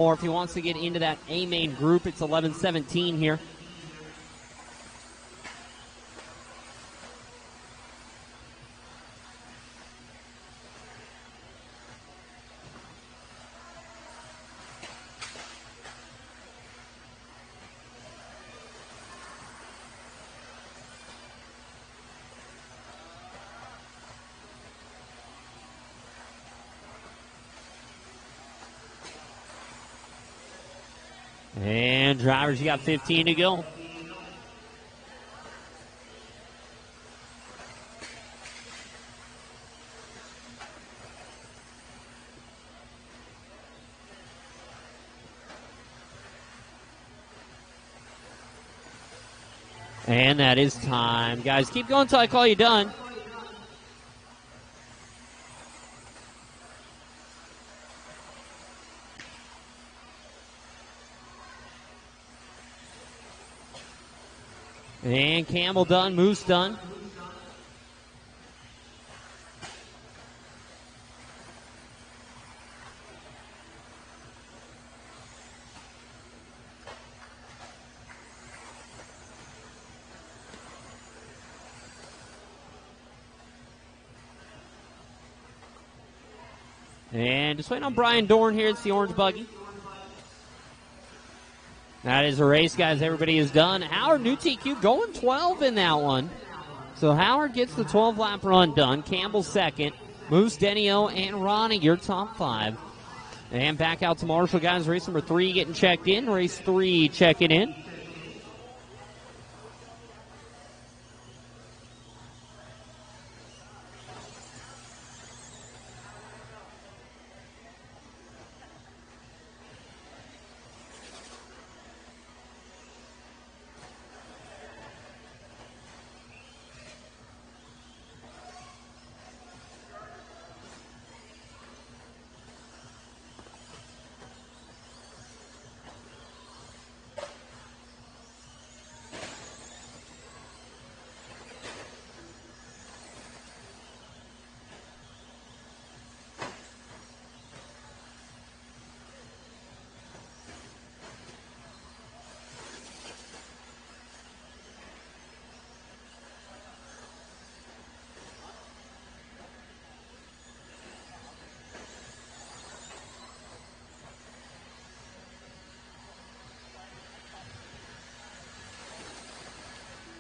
or if he wants to get into that A main group, it's 11-17 here. And drivers, you got 15 to go. And that is time. Guys, keep going until I call you done. And Campbell done, Moose done. And just waiting on Brian Dorn here. It's the orange buggy. That is a race, guys. Everybody is done. Howard, new TQ, going 12 in that one. So Howard gets the 12-lap run done. Campbell second. Moose, Denio, and Ronnie, your top 5. And back out to Marshall, guys. Race number 3 getting checked in. Race 3 checking in.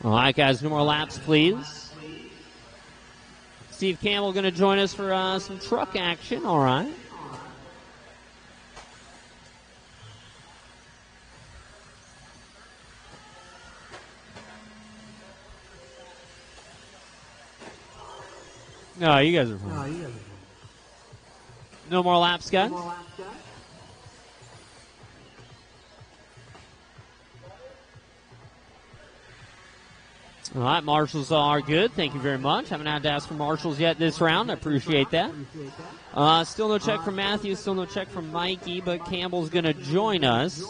All right, guys, no more laps, please. Steve Campbell going to join us for some truck action. All right. No, you guys are fine. No more laps, guys? All right, marshals are good. Thank you very much. Haven't had to ask for marshals yet this round. I appreciate that. Still no check from Matthew. Still no check from Mikey, but Campbell's going to join us.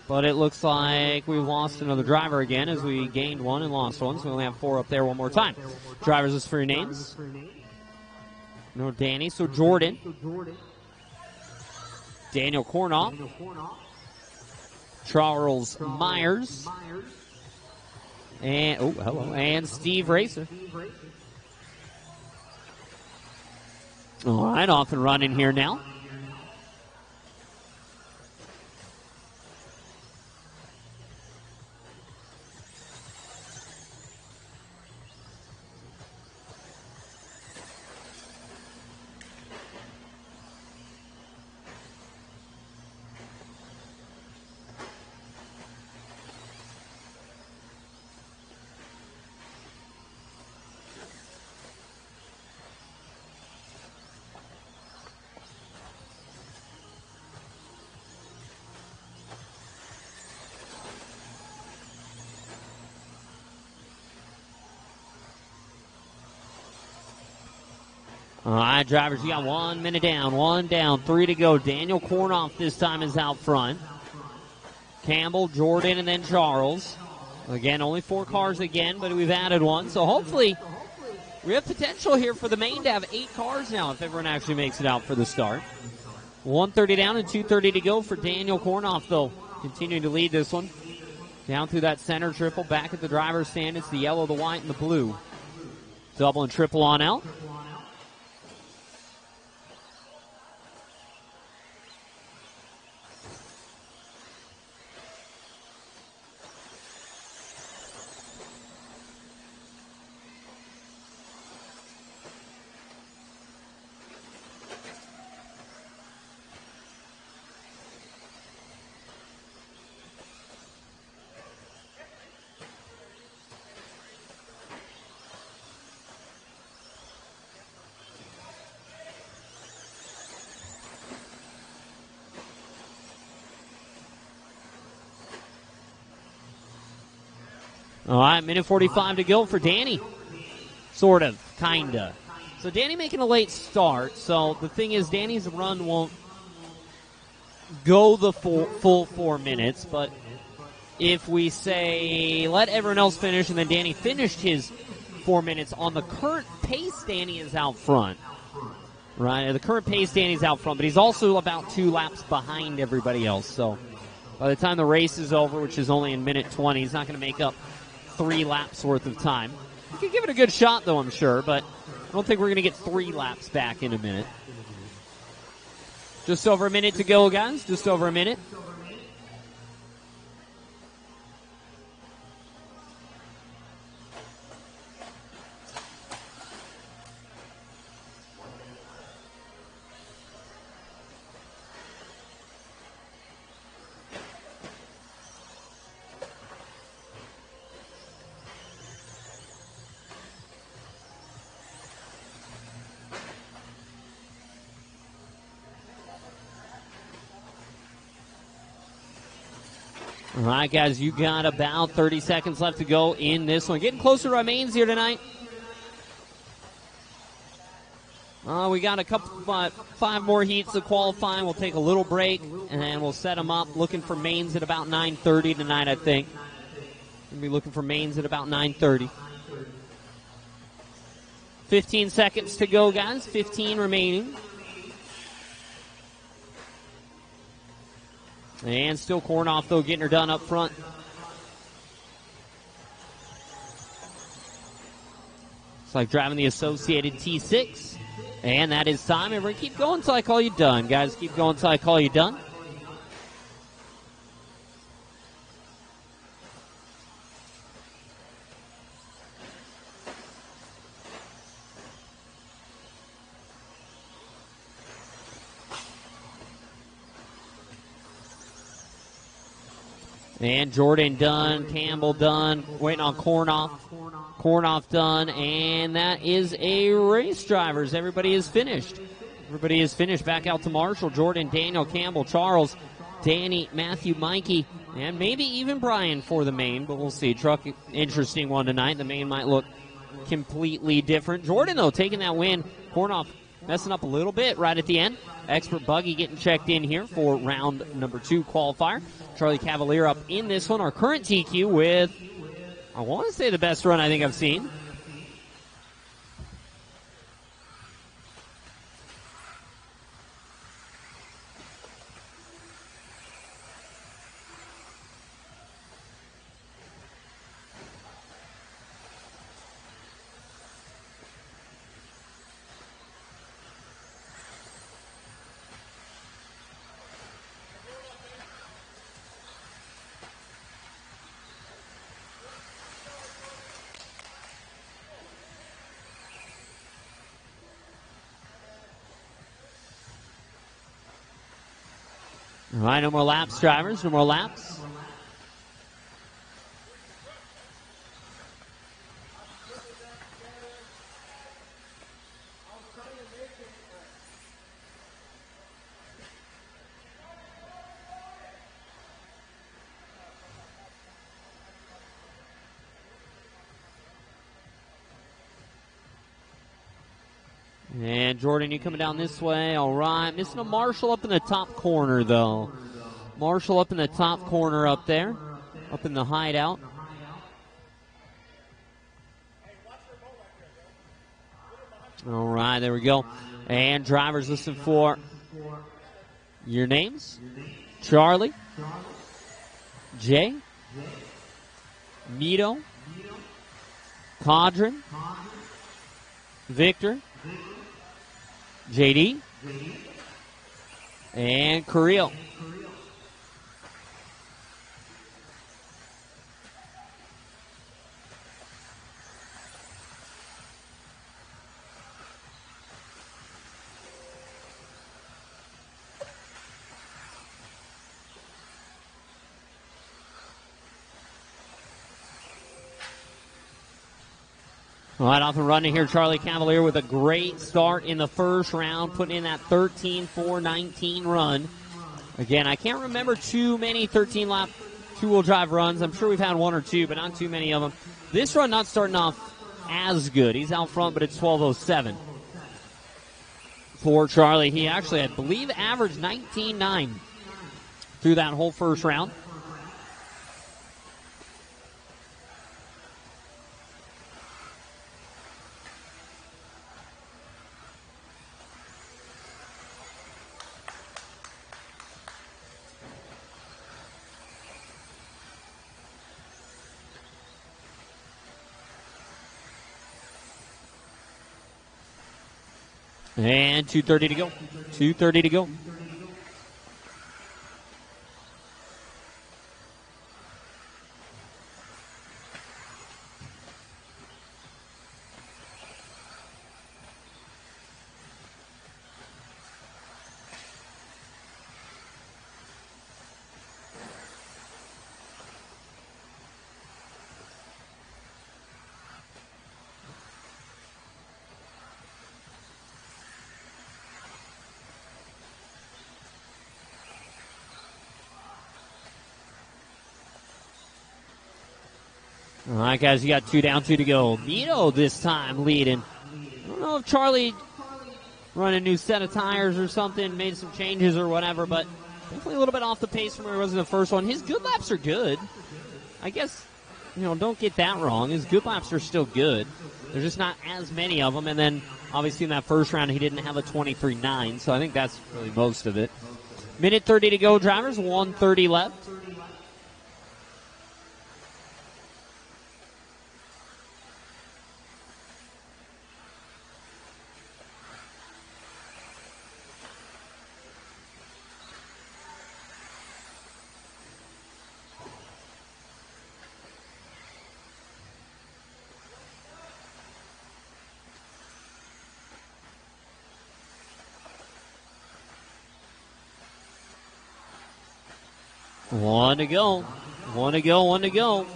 But it looks like we've lost another driver again as we gained one and lost one, so we only have 4 up there one more time. Drivers, is for your names. No Danny, so Jordan. Daniel Kornoff. Charles Myers. And hello, and Steve Racer. All right, off and running here now. All right, drivers, you got 1 minute down, 1 down, 3 to go. Daniel Kornoff this time is out front. Campbell, Jordan, and then Charles. Again, only 4 cars again, but we've added one. So hopefully we have potential here for the main to have 8 cars now if everyone actually makes it out for the start. 1:30 down and 2:30 to go for Daniel Kornoff, though. Continuing to lead this one. Down through that center triple. Back at the driver's stand, it's the yellow, the white, and the blue. Double and triple on out. All right, minute 45 to go for Danny. Sort of, kinda. So Danny making a late start. So the thing is, Danny's run won't go the full 4 minutes. But if we say let everyone else finish and then Danny finished his 4 minutes on the current pace, Danny is out front. Right, the current pace, Danny's out front, but he's also about 2 laps behind everybody else. So by the time the race is over, which is only in minute 20, he's not going to make up 3 laps worth of time. You could give it a good shot, though, I'm sure, but I don't think we're going to get 3 laps back in a minute. Just over a minute to go, guys. Just over a minute. All right, guys, you got about 30 seconds left to go in this one. Getting closer to our mains here tonight. We got a couple, 5 more heats of qualifying. We'll take a little break, and then we'll set them up. Looking for mains at about 9:30 tonight, I think. We'll be looking for mains at about 9:30. 15 seconds to go, guys. 15 remaining. And still Kornoff, though, getting her done up front. It's like driving the Associated T6. And that is time. Everyone keep going until I call you done. Guys, keep going until I call you done. And Jordan done, Campbell done, waiting on Kornoff. Kornoff done, and that is a race, drivers. Everybody is finished. Everybody is finished. Back out to Marshall, Jordan, Daniel, Campbell, Charles, Danny, Matthew, Mikey, and maybe even Brian for the main, but we'll see. Truck, interesting one tonight. The main might look completely different. Jordan, though, taking that win. Kornoff messing up a little bit right at the end. Expert Buggy getting checked in here for round number 2 qualifier. Charlie Cavalier up in this one. Our current TQ with, I want to say, the best run I think I've seen. All right, no more laps, drivers. No more laps. And Jordan, you coming down this way. All right. Missing a Marshall up in the top corner, though. Marshall up in the top corner up there. Up in the hideout. All right, there we go. And drivers listen for Your names? Charlie, Jay, Mito, Cadron, Victor, JD, and Carrillo. All right, off and running here, Charlie Cavalier with a great start in the first round, putting in that 13-4-19 run. Again, I can't remember too many 13-lap two-wheel drive runs. I'm sure we've had one or two, but not too many of them. This run not starting off as good. He's out front, but it's 12:07 for Charlie. He actually, I believe, averaged 19.9 through that whole first round. And 2:30 to go. 2:30 to go. All right, guys, you got 2 down, 2 to go. Mito this time leading. I don't know if Charlie run a new set of tires or something, made some changes or whatever, but definitely a little bit off the pace from where he was in the first one. His good laps are good. I guess, don't get that wrong. His good laps are still good. There's just not as many of them. And then, obviously, in that first round, he didn't have a 23.9, so I think that's really most of it. Minute 30 to go, drivers. 1:30 left. One to go. One to go, one to go.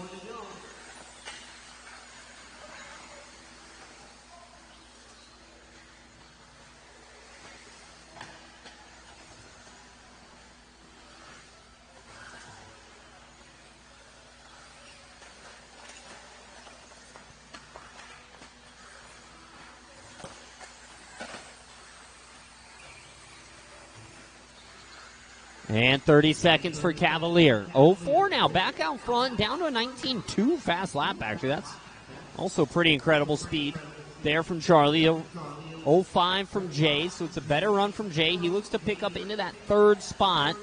And 30 seconds for Cavalier. 0-4 now, back out front, down to a 19.2 fast lap, actually. That's also pretty incredible speed there from Charlie. 0-5 from Jay, so it's a better run from Jay. He looks to pick up into that third spot.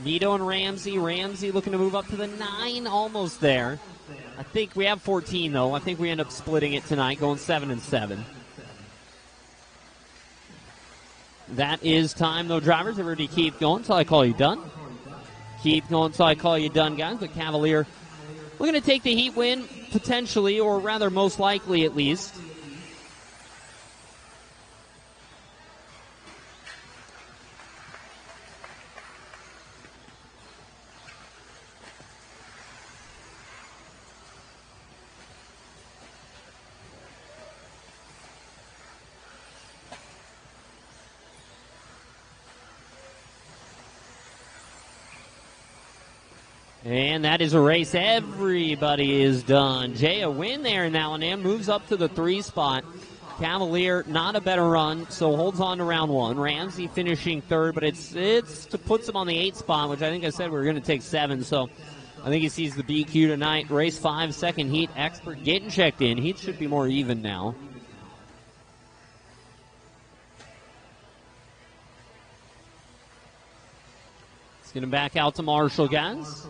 Nito and Ramsey. Ramsey looking to move up to the 9, almost there. I think we have 14, though. I think we end up splitting it tonight, going 7 and 7. That is time, though, drivers. Everybody keep going until I call you done. Keep going until I call you done, guys. But Cavalier, we're going to take the heat win, potentially, or rather most likely at least. And that is a race. Everybody is done. Jay, a win there in that one, and moves up to the 3 spot. Cavalier, not a better run, so holds on to round 1. Ramsey finishing 3rd, but it's to puts him on the 8 spot, which I think I said we were going to take 7, so I think he sees the BQ tonight. Race 5, second heat. Expert getting checked in. Heat should be more even now. get him back out to Marshall, guys.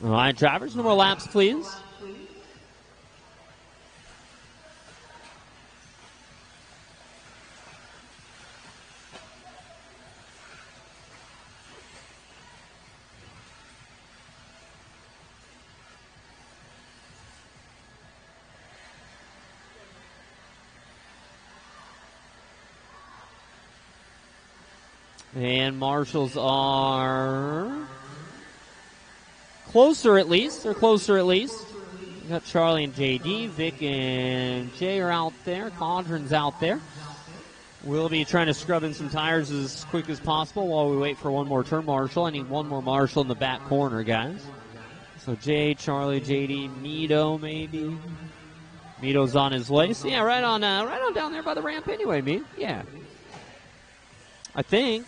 All right, drivers, no more laps, please. And Marshalls are closer at least. They're closer at least. We got Charlie and JD. Vic and Jay are out there. Condren's out there. We'll be trying to scrub in some tires as quick as possible while we wait for one more turn marshal. I need one more marshal in the back corner, guys. So Jay, Charlie, JD, Mito maybe. Mito's on his way. So yeah, right on down there by the ramp anyway, Mead. Yeah. I think.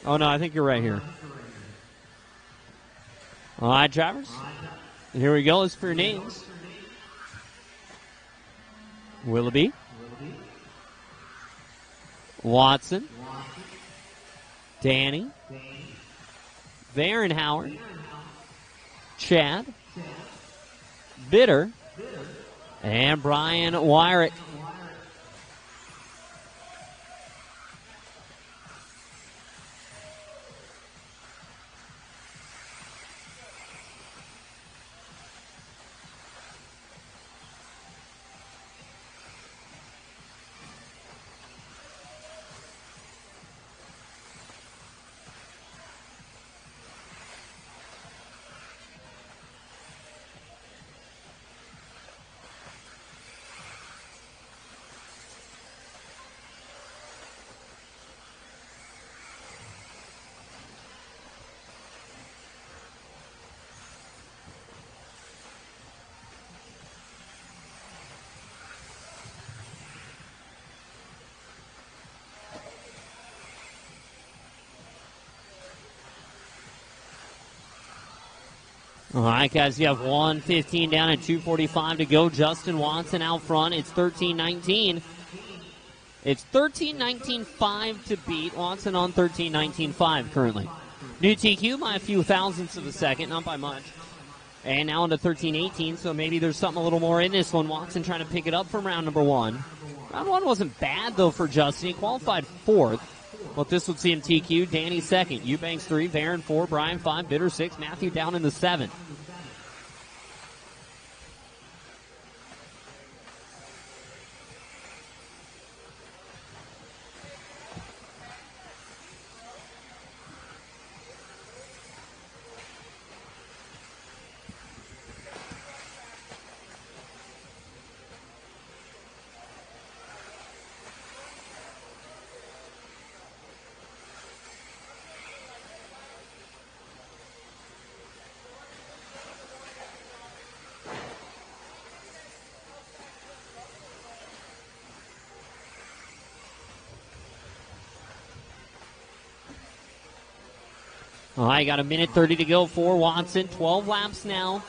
Oh, no, I think you're right here. All right, drivers. Here we go. Let's for your names. Willoughby. Watson. Danny. Varenhauer. Chad. Bitter. And Brian Wyrick. All right, guys, you have 1:15 down and 2:45 to go. Justin Watson out front. It's 13-19. It's 13-19-5 to beat. Watson on 13-19-5 currently. New TQ by a few thousandths of a second, not by much. And now into 13-18, so maybe there's something a little more in this one. Watson trying to pick it up from round number one. Round one wasn't bad, though, for Justin. He qualified fourth. But this would see him TQ. Danny second. Eubanks 3, Varen 4, Brian 5, Bitter 6, Matthew down in the 7. All right, got a minute 30 to go for Watson. 12 laps now.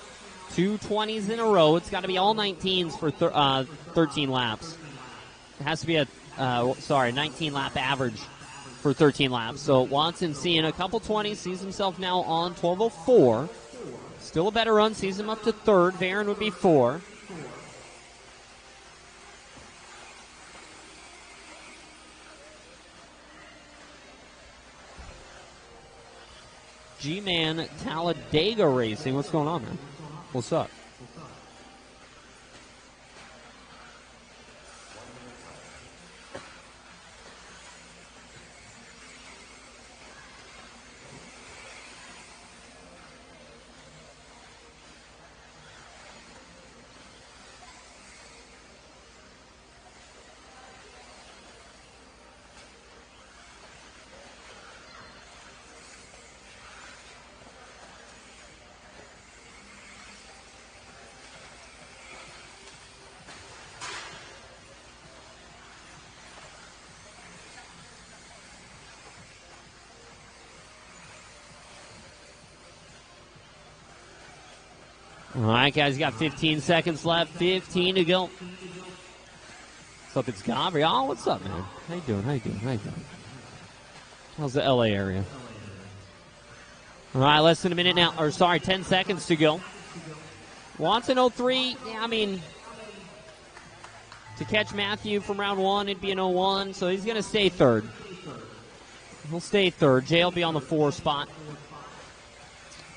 2 20s in a row. It's got to be all 19s for 13 laps. It has to be a 19-lap average for 13 laps. So Watson seeing a couple 20s, sees himself now on 12:04. Still a better run, sees him up to third. Varen would be 4. G-Man Talladega Racing. What's going on, man? What's up? All right, guys, you got 15 seconds left. 15 to go. What's up? It's Gabriel. What's up, man? How you doing? How's the LA area? All right, less than a minute now. 10 seconds to go. Watson 03. Yeah, I mean, to catch Matthew from round 1, it'd be an 01, so he's going to stay third. He'll stay third. Jay will be on the 4 spot.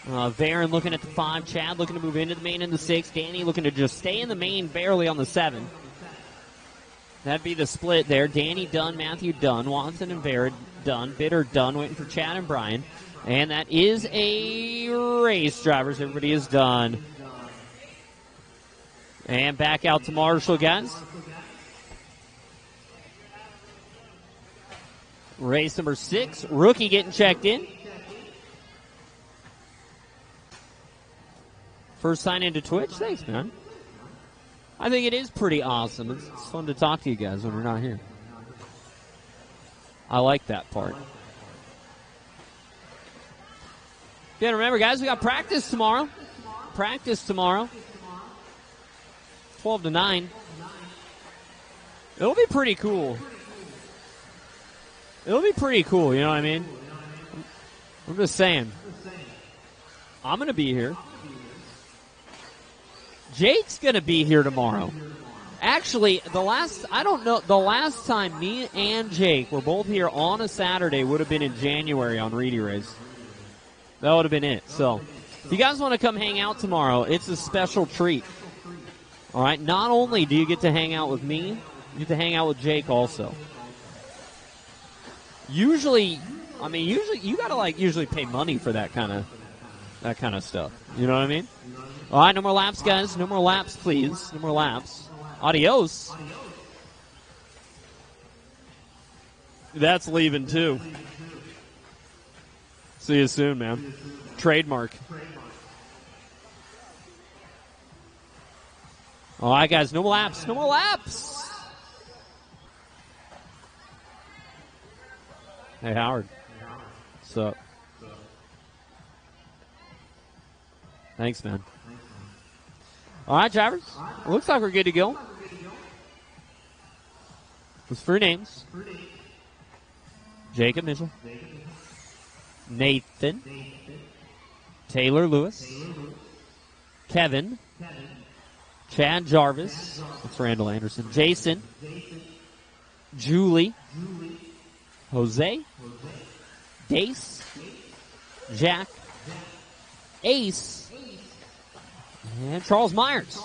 Varen looking at the 5. Chad looking to move into the main in the 6. Danny looking to just stay in the main barely on the 7. That'd be the split there. Danny done, Matthew done, Watson and Varen done, Bitter done, waiting for Chad and Brian. And that is a race, drivers. Everybody is done. And back out to Marshall, guys. Race number 6. Rookie getting checked in. First sign into Twitch? Thanks, man. I think it is pretty awesome. It's fun to talk to you guys when we're not here. I like that part. Yeah, remember, guys, we got practice tomorrow. 12 to 9. It'll be pretty cool. You know what I mean? I'm just saying. I'm going to be here. Jake's going to be here tomorrow. Actually, the last time me and Jake were both here on a Saturday would have been in January on Reedy Race. That would have been it. So, if you guys want to come hang out tomorrow, it's a special treat. All right? Not only do you get to hang out with me, you get to hang out with Jake also. Usually you got to usually pay money for that kind of stuff. You know what I mean? All right, no more laps, guys. No more laps, please. No more laps. Adios. That's leaving, too. See you soon, man. Trademark. All right, guys, no more laps. No more laps. Hey, Howard. What's up? Thanks, man. All right, drivers. Looks like we're good to go. Let's for names. Jacob Mitchell. Nathan. Taylor Lewis. Kevin. Chad Jarvis. That's Randall Anderson. Jason. Julie. Jose. Dace. Jack. Ace. And Charles Myers.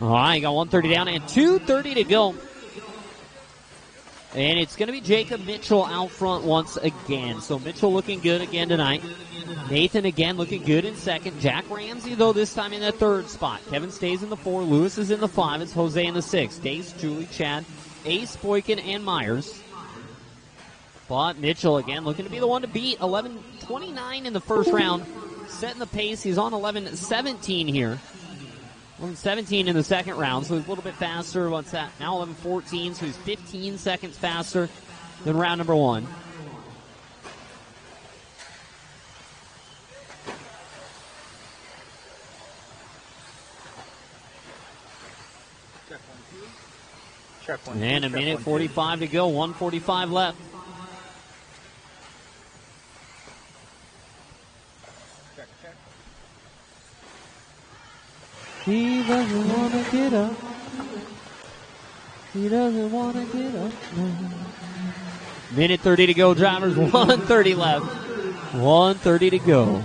All right, got 130 down and 2:30 to go. And it's going to be Jacob Mitchell out front once again. So Mitchell looking good again tonight. Nathan again looking good in second. Jack Ramsey, though, this time in the 3rd spot. Kevin stays in the 4. Lewis is in the 5. It's Jose in the 6. Dace, Julie, Chad, Ace, Boykin, and Myers. But Mitchell again looking to be the one to beat. 11:29 in the first round. Setting the pace. He's on 11:17 here. 11:17 in the second round, so he's a little bit faster. What's that? Now 11:14, so he's 15 seconds faster than round number 1. Check 1, 2. And a minute 45 to go, 1:45 left. He doesn't want to get up. He doesn't want to get up. No. Minute 30 to go, drivers. 1:30 left. 1:30 to go.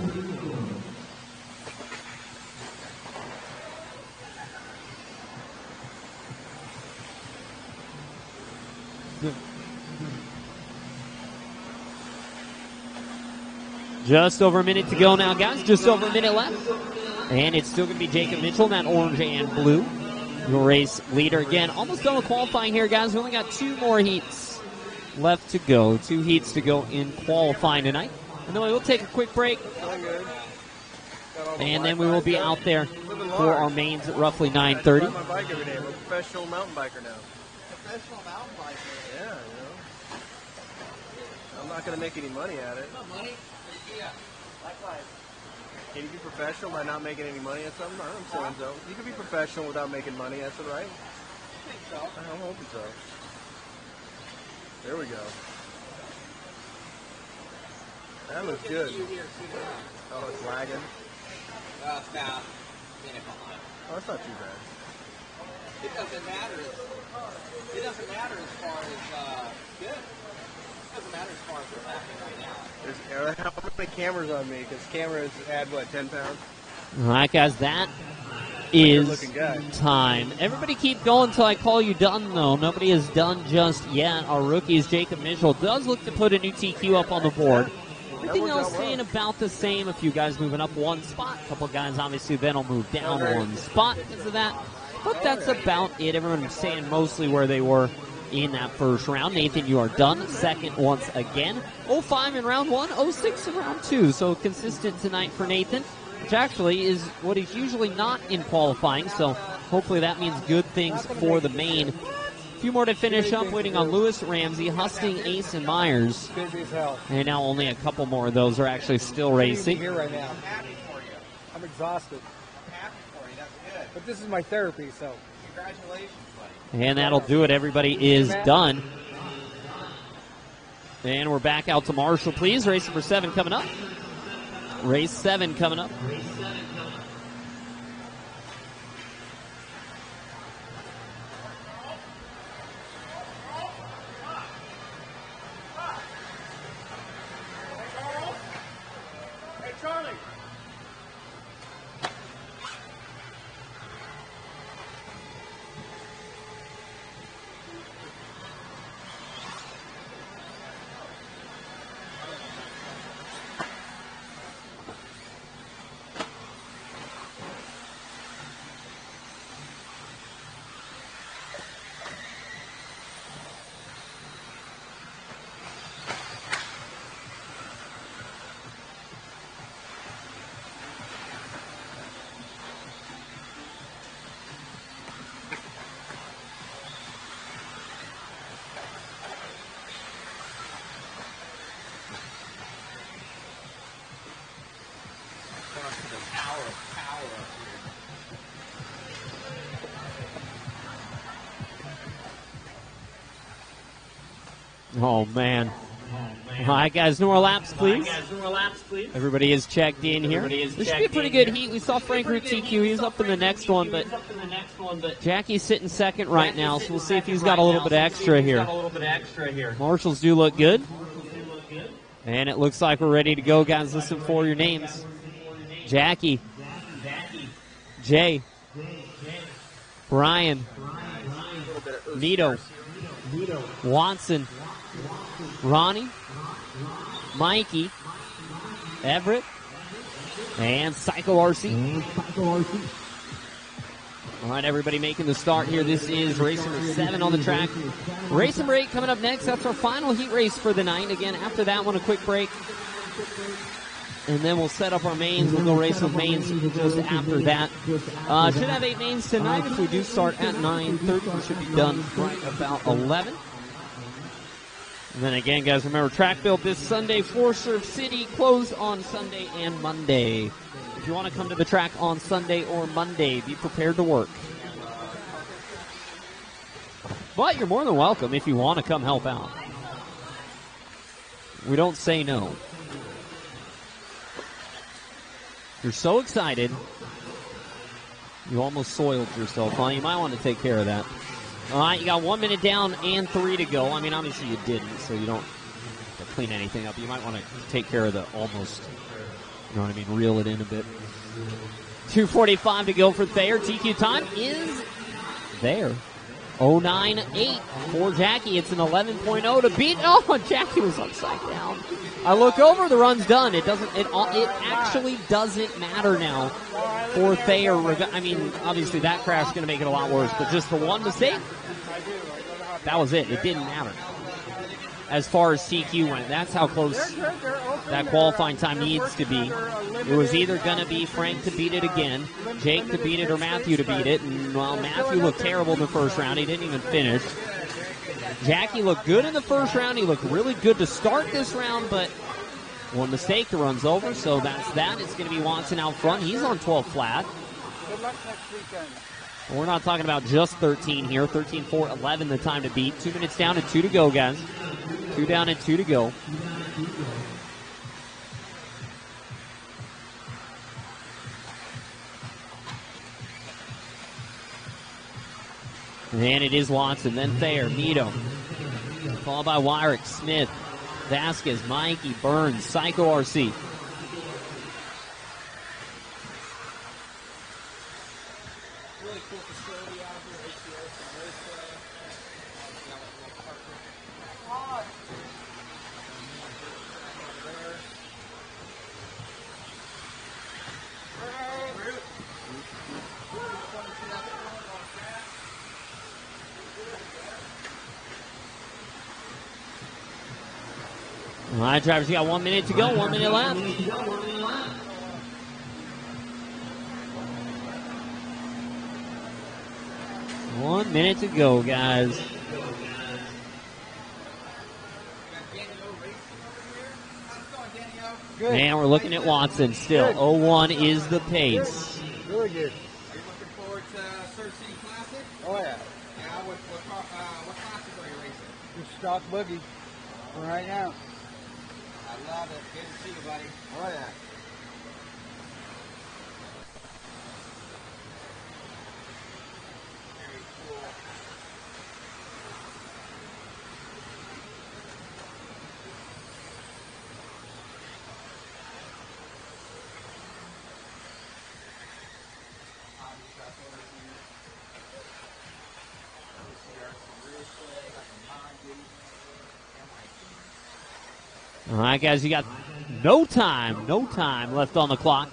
Just over a minute to go now, guys. Just over a minute left. And it's still going to be Jacob Mitchell in that orange and blue. Your race leader again. Almost done with qualifying here, guys. We only got 2 more heats left to go. 2 heats to go in qualifying tonight. And then we will take a quick break. And then we will be out there for our mains at roughly 9:30. I ride my bike every day. I'm a professional mountain biker now. Professional mountain biker. Yeah, I'm not going to make any money at it. No money? Yeah. Likewise. Can you be professional by not making any money at something? I'm saying so. You can be professional without making money. That's all right. I think so. I'm hoping so. There we go. That looks good. Oh, it's lagging. It's about a minute behind. Oh, that's not too bad. It doesn't matter. It doesn't matter as far as good. It doesn't matter as far as what's happening right now. How many cameras on me? Because cameras add, what, 10 pounds? All right, guys, that is Good-looking guy. time. Everybody keep going until I call you done, though. Nobody is done just yet. Our rookies, Jacob Mitchell, does look to put a new TQ up on the board. Everything else staying about the same. A few guys moving up 1 spot. A couple guys, obviously, then will move down 1 spot because of that. But that's about it. Everyone staying mostly where they were in that first round. Nathan, you are done. Second once again. 05 in round 1, 06 in round 2. So consistent tonight for Nathan, which actually is what he's usually not in qualifying. So hopefully that means good things for the main. A few more to finish up, waiting on Lewis, Ramsey, Husting, Ace, and Myers. Busy as hell. And now only a couple more of those are actually still racing. Here right now. I'm happy for you. I'm exhausted. I'm happy for you. That's good. But this is my therapy, so. Congratulations, buddy. And that'll do it. Everybody is done. And we're back out to Marshall, please. Race number 7 coming up. Race 7 coming up. Hey, Charlie. Oh, man. All right, guys, no more laps, please. Everybody is checked in here. This should be a pretty good heat. We saw Frank Root TQ. He's up in the next one, but Jackie's sitting second right now, so we'll see if he's got a little bit extra here. Marshalls do look good. And it looks like we're ready to go, guys. Listen for your names. Jackie. Jay. Brian. Nito. Watson. Ronnie. Mikey. Everett. And Psycho RC. All right, everybody making the start here. This is race number 7 on the track. Race number 8 coming up next. That's our final heat race for the night. Again, after that one, a quick break. And then we'll set up our mains. We'll go race with mains just after that. Should have 8 mains tonight. If we do start at 9:30, we should be done right about 11. And then again, guys, remember track build this Sunday for Surf City. Closed on Sunday and Monday. If you want to come to the track on Sunday or Monday, be prepared to work. But you're more than welcome if you want to come help out. We don't say no. You're so excited. You almost soiled yourself, huh? You might want to take care of that. All right, you got 1 minute down and 3 to go. I mean, obviously you didn't, so you don't have to clean anything up. You might want to take care of the almost, you know what I mean, reel it in a bit. 2:45 to go for Thayer. TQ time is there. 09.8 for Jackie. It's an 11.0 to beat. Oh, Jackie was upside down. I look over, the run's done. It actually doesn't matter now for Thayer. I mean, obviously that crash is going to make it a lot worse, but just the one mistake, that was it. It didn't matter. As far as TQ went, that's how close that qualifying time needs to be. It was either going to be Frank to beat it again, Jake to beat it, or Matthew to beat it. And, well, Matthew looked terrible in the first round. He didn't even finish. Jackie looked good in the first round. He looked really good to start this round, but one mistake, the run's over. So that's that. It's going to be Watson out front. He's on 12 flat. Good luck next weekend. We're not talking about just 13 here. 13-4, 11 the time to beat. 2 minutes down and 2 to go, guys. 2 down and 2 to go. And it is Watson, then Thayer, Mito. Followed by Wyrick, Smith, Vasquez, Mikey, Burns, Psycho RC. Really cool facility out here, OCRC Raceway. Got like a little park there. All right, drivers, you got 1 minute to go, 1 minute left. One minute to go, guys. Good. And we're looking at Watson still. 01 is the pace. Really good. Are you looking forward to Surf City Classic? Oh, yeah. Yeah, what classes are you racing? Just stock Buggy for right now. I love it. Good to see you, buddy. Oh, yeah. Very cool. All right, guys, you got no time left on the clock.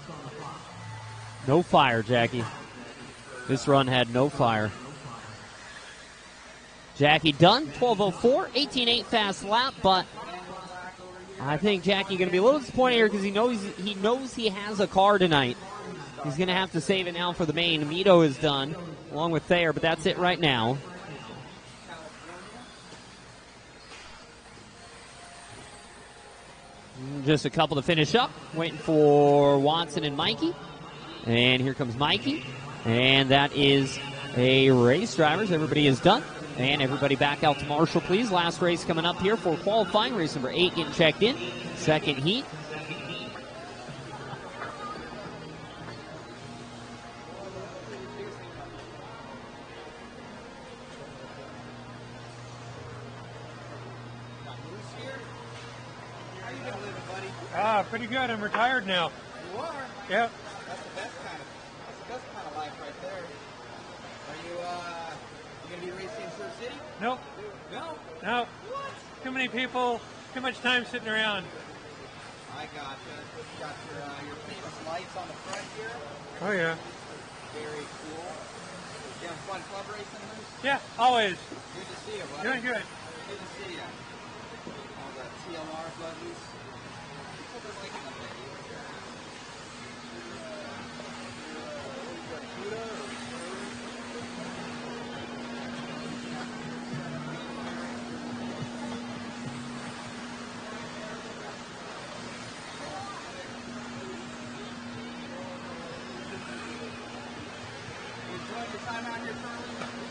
No fire, Jackie. This run had no fire. Jackie done, 12:04, 18.8 fast lap, but I think Jackie going to be a little disappointed here because he knows he has a car tonight. He's going to have to save it now for the main. Mito is done, along with Thayer, but that's it right now. Just a couple to finish up. Waiting for Watson and Mikey. And here comes Mikey. And that is a race, drivers. Everybody is done. And everybody back out to Marshall, please. Last race coming up here for qualifying. Race number 8 getting checked in. Second heat. Pretty good. I'm retired now. You are? Yep. That's the best kind of life right there. Are you gonna be racing in Surf City? Nope. No. No. What? Too many people. Too much time sitting around. I gotcha. You got your famous lights on the front here. Oh, yeah. Very cool. You having fun club racing, Moose? Yeah, always. Good to see you, buddy. Doing good. Good to see you. All the TLR buggies. People are liking them lately.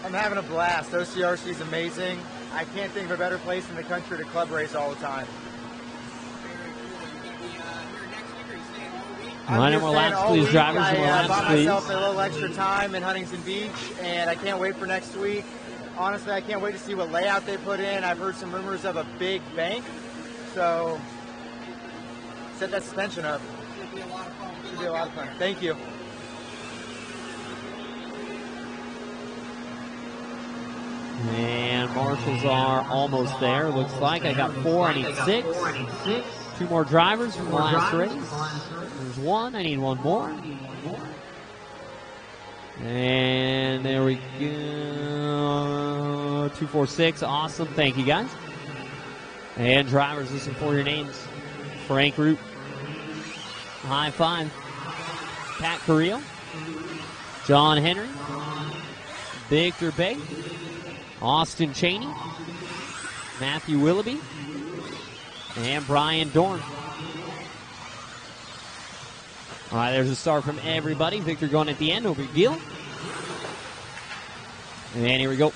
I'm having a blast. OCRC is amazing. I can't think of a better place in the country to club race all the time. Very cool. You going to be here next week or you staying all week? All right, no more laps, please, drivers. No more I laps, bought please. myself a little extra time in Huntington Beach, and I can't wait for next week. Honestly, I can't wait to see what layout they put in. I've heard some rumors of a big bank, so set that suspension up. Should be a lot of fun. Should be a lot of fun. Thank you. And marshals are almost there. Looks like I got 4. I need 6. 2 more drivers from the last race. There's 1. I need 1 more. And there we go. 2, 4, 6. Awesome. Thank you, guys. And drivers, listen for your names. Frank Root. High five. Pat Carrillo. John Henry. Victor Bay. Austin Cheney. Matthew Willoughby. And Brian Dorn. All right, there's a start from everybody. Victor going at the end, no big deal. And here we go.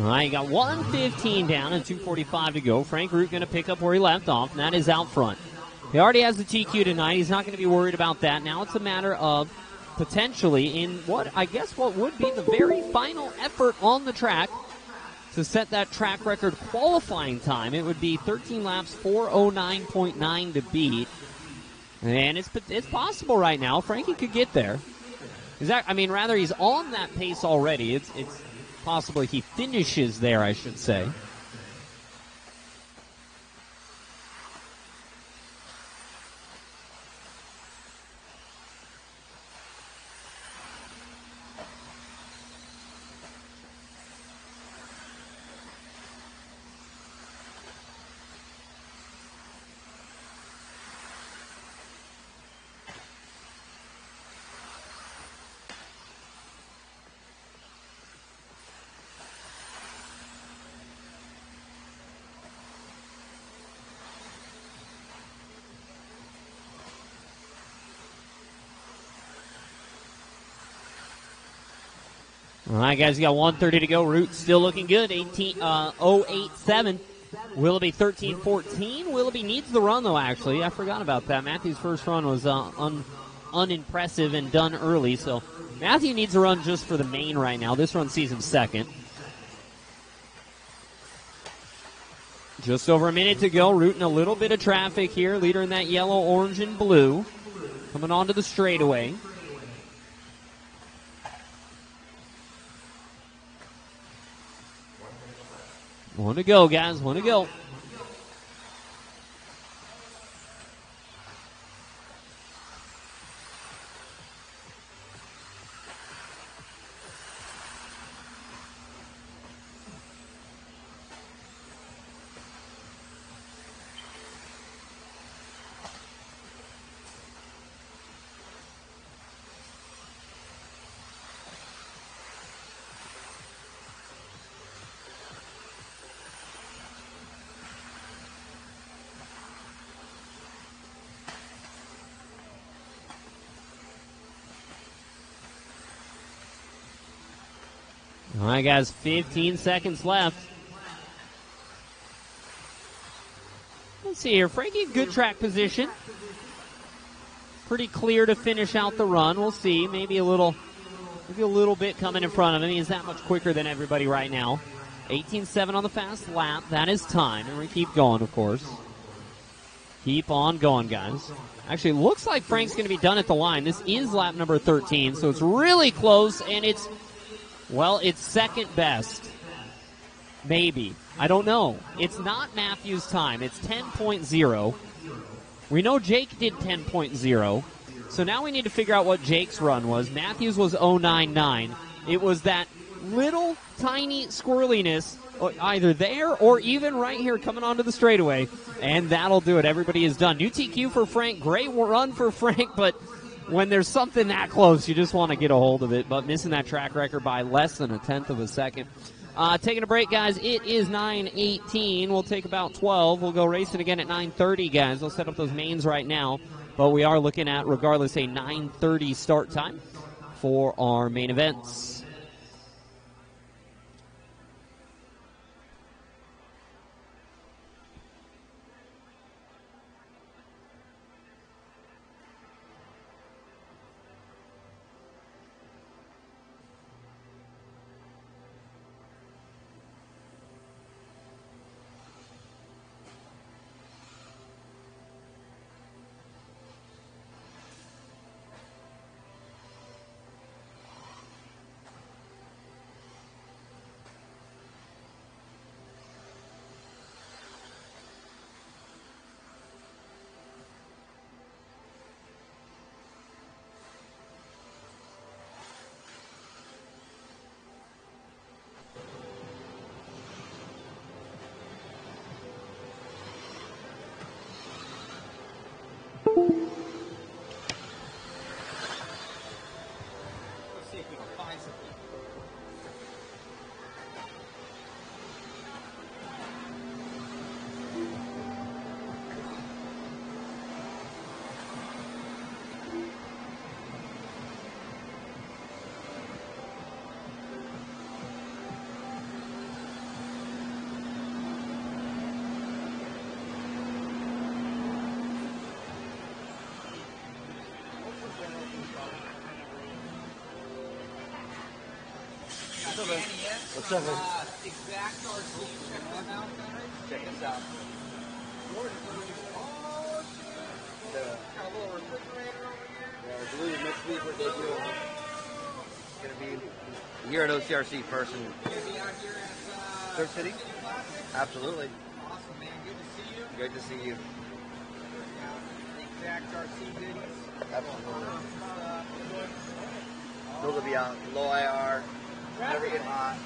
All right, you got 1:15 down and 2:45 to go. Frank Root going to pick up where he left off, and that is out front. He already has the TQ tonight. He's not going to be worried about that. Now it's a matter of potentially in what would be the very final effort on the track to set that track record qualifying time. It would be 13 laps, 4:09.9 to beat. And it's possible right now. Frankie could get there. He's on that pace already. It's possible he finishes there, I should say. All right, guys, you got 1:30 to go. Root still looking good. 0.87. Willoughby 13.14. Willoughby needs the run, though, actually. I forgot about that. Matthew's first run was unimpressive and done early, so Matthew needs a run just for the main right now. This run sees him second. Just over a minute to go. Root in a little bit of traffic here. Leader in that yellow, orange, and blue. Coming onto the straightaway. One to go, guys. One to go. All right, guys, 15 seconds left. Let's see here. Frankie, good track position. Pretty clear to finish out the run. We'll see. Maybe a little bit coming in front of him. He's that much quicker than everybody right now. 18.7 on the fast lap. That is time. And we keep going, of course. Keep on going, guys. Actually, it looks like Frank's going to be done at the line. This is lap number 13, so it's really close, and it's second best. Maybe. I don't know. It's not Matthew's time. It's 10.0. We know Jake did 10.0. So now we need to figure out what Jake's run was. Matthew's was 099. It was that little tiny squirreliness either there or even right here coming onto the straightaway. And that'll do it. Everybody is done. New TQ for Frank. Great run for Frank, but when there's something that close, you just want to get a hold of it. But missing that track record by less than a tenth of a second. Taking a break, guys. It is 9:18. We'll take about 12. We'll go racing again at 9:30, guys. We'll set up those mains right now. But we are looking at, regardless, a 9:30 start time for our main events. Let's see if we can find some people. What's up, man? Exact RC. Check them out, guys. Check this out. Oh, shit. Got a little refrigerator over here. Yeah, I believe next week we're debuting. It's gonna be you're an OCRC person. You're gonna be out here at Third City? Classic? Absolutely. Awesome, man. Good to see you. Great to see you. Exact RC goodies. Absolutely. Those will be out. Low IR. Never get hot.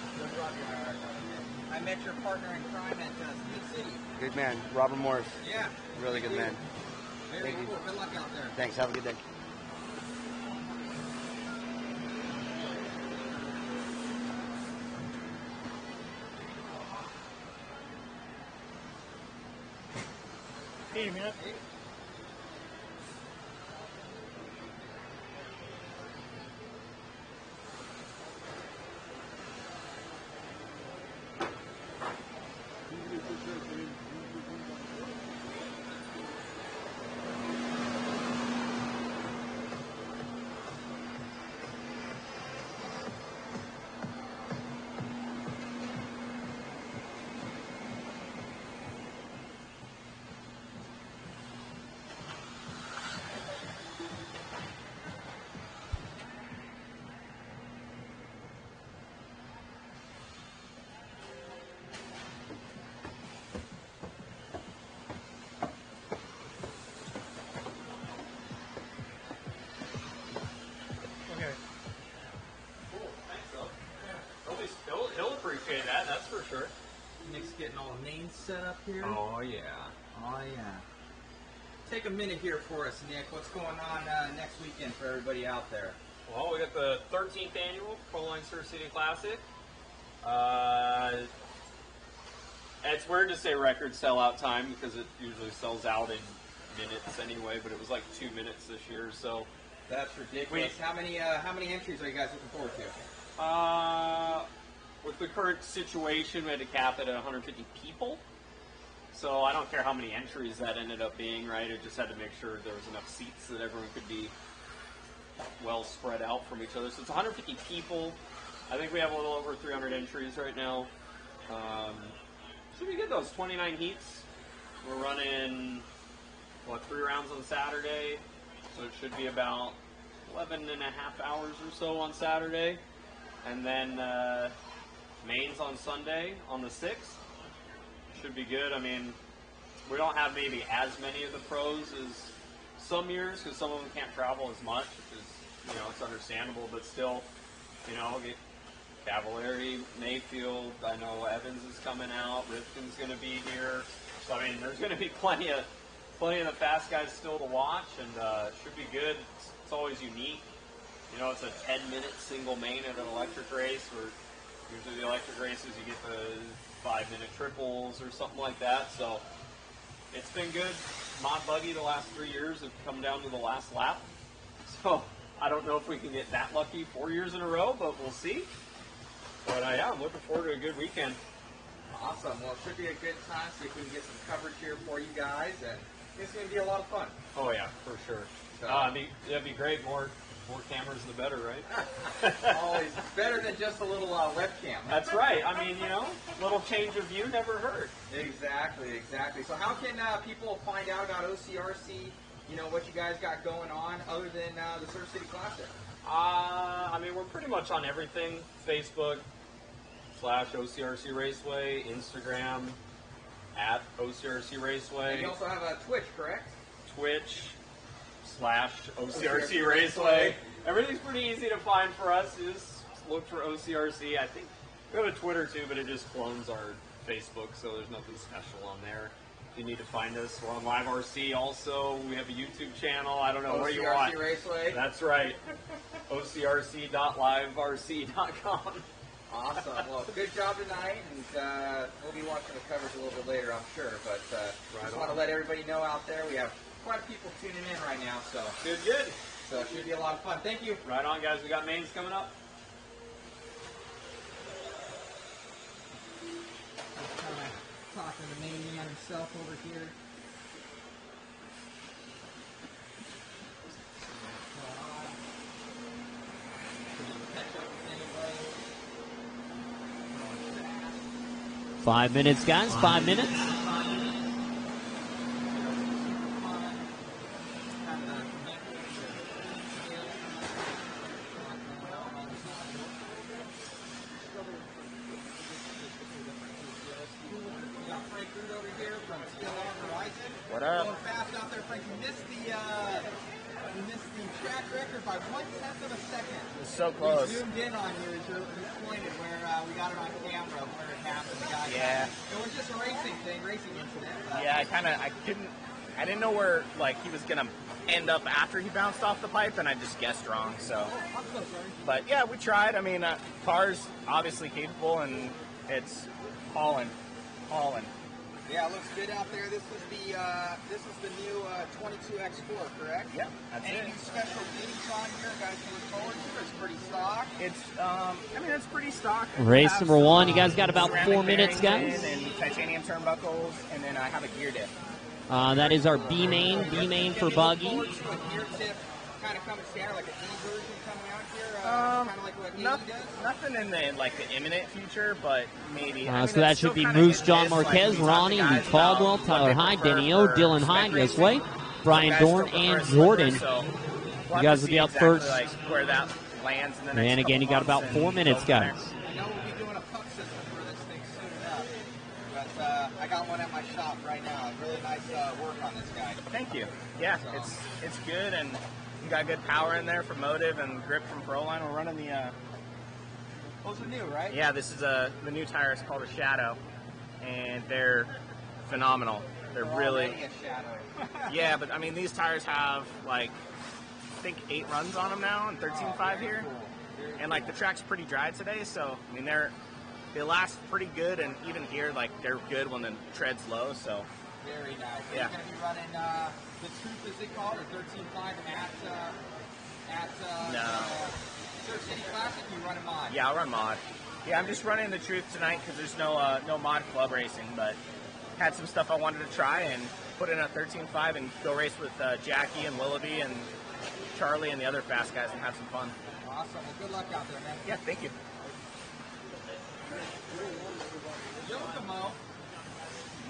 I met your partner in crime at Speed City. Good man. Robert Morris. Yeah. Really good man. Very Thank you. cool. Good luck out there. Thanks. Have a good day. Hey, man. Okay. Cool, thanks, though. He'll appreciate that, that's for sure. Nick's getting all the mains set up here. Oh, yeah. Oh, yeah. Take a minute here for us, Nick. What's going on next weekend for everybody out there? Well, we got the 13th annual Proline Sur City Classic. It's weird to say record sellout time because it usually sells out in minutes anyway, but it was like 2 minutes this year, so. That's ridiculous. How many entries are you guys looking forward to? With the current situation, we had to cap it at 150 people. So I don't care how many entries that ended up being, right? It just had to make sure there was enough seats that everyone could be well spread out from each other. So it's 150 people. I think we have a little over 300 entries right now. Should be good, those 29 heats. We're running, 3 rounds on Saturday. So it should be about 11 and a half hours or so on Saturday. And then Mains on Sunday on the 6th. Should be good. I mean, we don't have maybe as many of the pros as some years because some of them can't travel as much, which is, you know, it's understandable, but still, you know, get Cavallari, Mayfield, I know Evans is coming out, Rifkin's going to be here. So, I mean, there's going to be plenty of the fast guys still to watch, and should be good. It's always unique. You know, it's a 10-minute single main at an electric race, where usually the electric races you get the 5-minute triples or something like that. So it's been good. Mod Buggy the last 3 years have come down to the last lap. So I don't know if we can get that lucky 4 years in a row, but we'll see. But yeah, I'm looking forward to a good weekend. Awesome. Well, it should be a good time. See if we can get some coverage here for you guys, and it's going to be a lot of fun. Oh yeah, for sure. So, that'd be great. More cameras, the better, right? always better than just a little webcam. That's right. I mean, you know, little change of view never hurt. Exactly. So how can people find out about OCRC? You know, what you guys got going on other than the Surf City Classic? I mean, we're pretty much on everything. Facebook/OCRC Raceway, Instagram @OCRC Raceway. And you also have a Twitch, correct? Twitch/OCRC Raceway. Everything's pretty easy to find for us. You just look for OCRC. I think we have a Twitter too, but it just clones our Facebook, so there's nothing special on there. If you need to find us, we're on Live RC also. We have a YouTube channel. I don't know where you want. OCRC Raceway. That's right. OCRC.liveRC.com. Awesome. Well, good job tonight, and we'll be watching the coverage a little bit later, I'm sure. But just want to let everybody know out there, we have quite a few people tuning in right now. So Good. So it should be a lot of fun. Thank you. Right on, guys. We got mains coming up. Talking to the main man himself over here. Five minutes, guys. 5 minutes. 'Zoomed in on you as you're pointed where we got it on camera where it happened. The guy it was just a racing incident. I didn't know where he was gonna end up after he bounced off the pipe, and I just guessed wrong. So, I'm so sorry. but yeah, we tried. I mean, car's obviously capable, and it's hauling. Yeah, it looks good out there. This is the new 22X4, correct? Yeah, that's Any it. new special things on here, guys, to look forward to? It's pretty stock. It's pretty stock. Race number Some, one. You guys got about ceramic 4 minutes, bearings guys. and titanium turnbuckles, and then I have a gear diff. That is our B main for Buggy. Forward to a gear tip kind of coming standard, like a D version coming out here, kind of like what Easy does? Nothing in the imminent future, but maybe. So that should be Moose, John Marquez, Ronnie, Lee Caldwell, Tyler Hyde, Danny O, Dylan Hyde, Yes Way, Brian Dorn, and Jordan. You guys will be up first. Where that lands in the next And again, you got about 4 minutes, guys. I know we'll be doing a puck system for this thing soon enough, but I got one at my shop right now. Really nice work on this guy. Thank you. Yeah, it's good, and you got good power in there for motive and grip from Proline. We're running the. Those are new, right? Yeah, this is the new tire is called a Shadow, and they're phenomenal. They're really. A shadow. Yeah, but I mean these tires have I think 8 runs on them now and 13.5 here, and the track's pretty dry today, so I mean they last pretty good, and even here they're good when the tread's low. So. Very nice. Yeah. You're going to be running the Truth, is it called, or 13.5 at Surf City Classic? You run a mod? Yeah, I'll run mod. Yeah, I'm just running the Truth tonight because there's no mod club racing, but had some stuff I wanted to try and put in a 13.5 and go race with Jackie and Willoughby and Charlie and the other fast guys and have some fun. Awesome. Well, good luck out there, man. Yeah, thank you. Yokomo.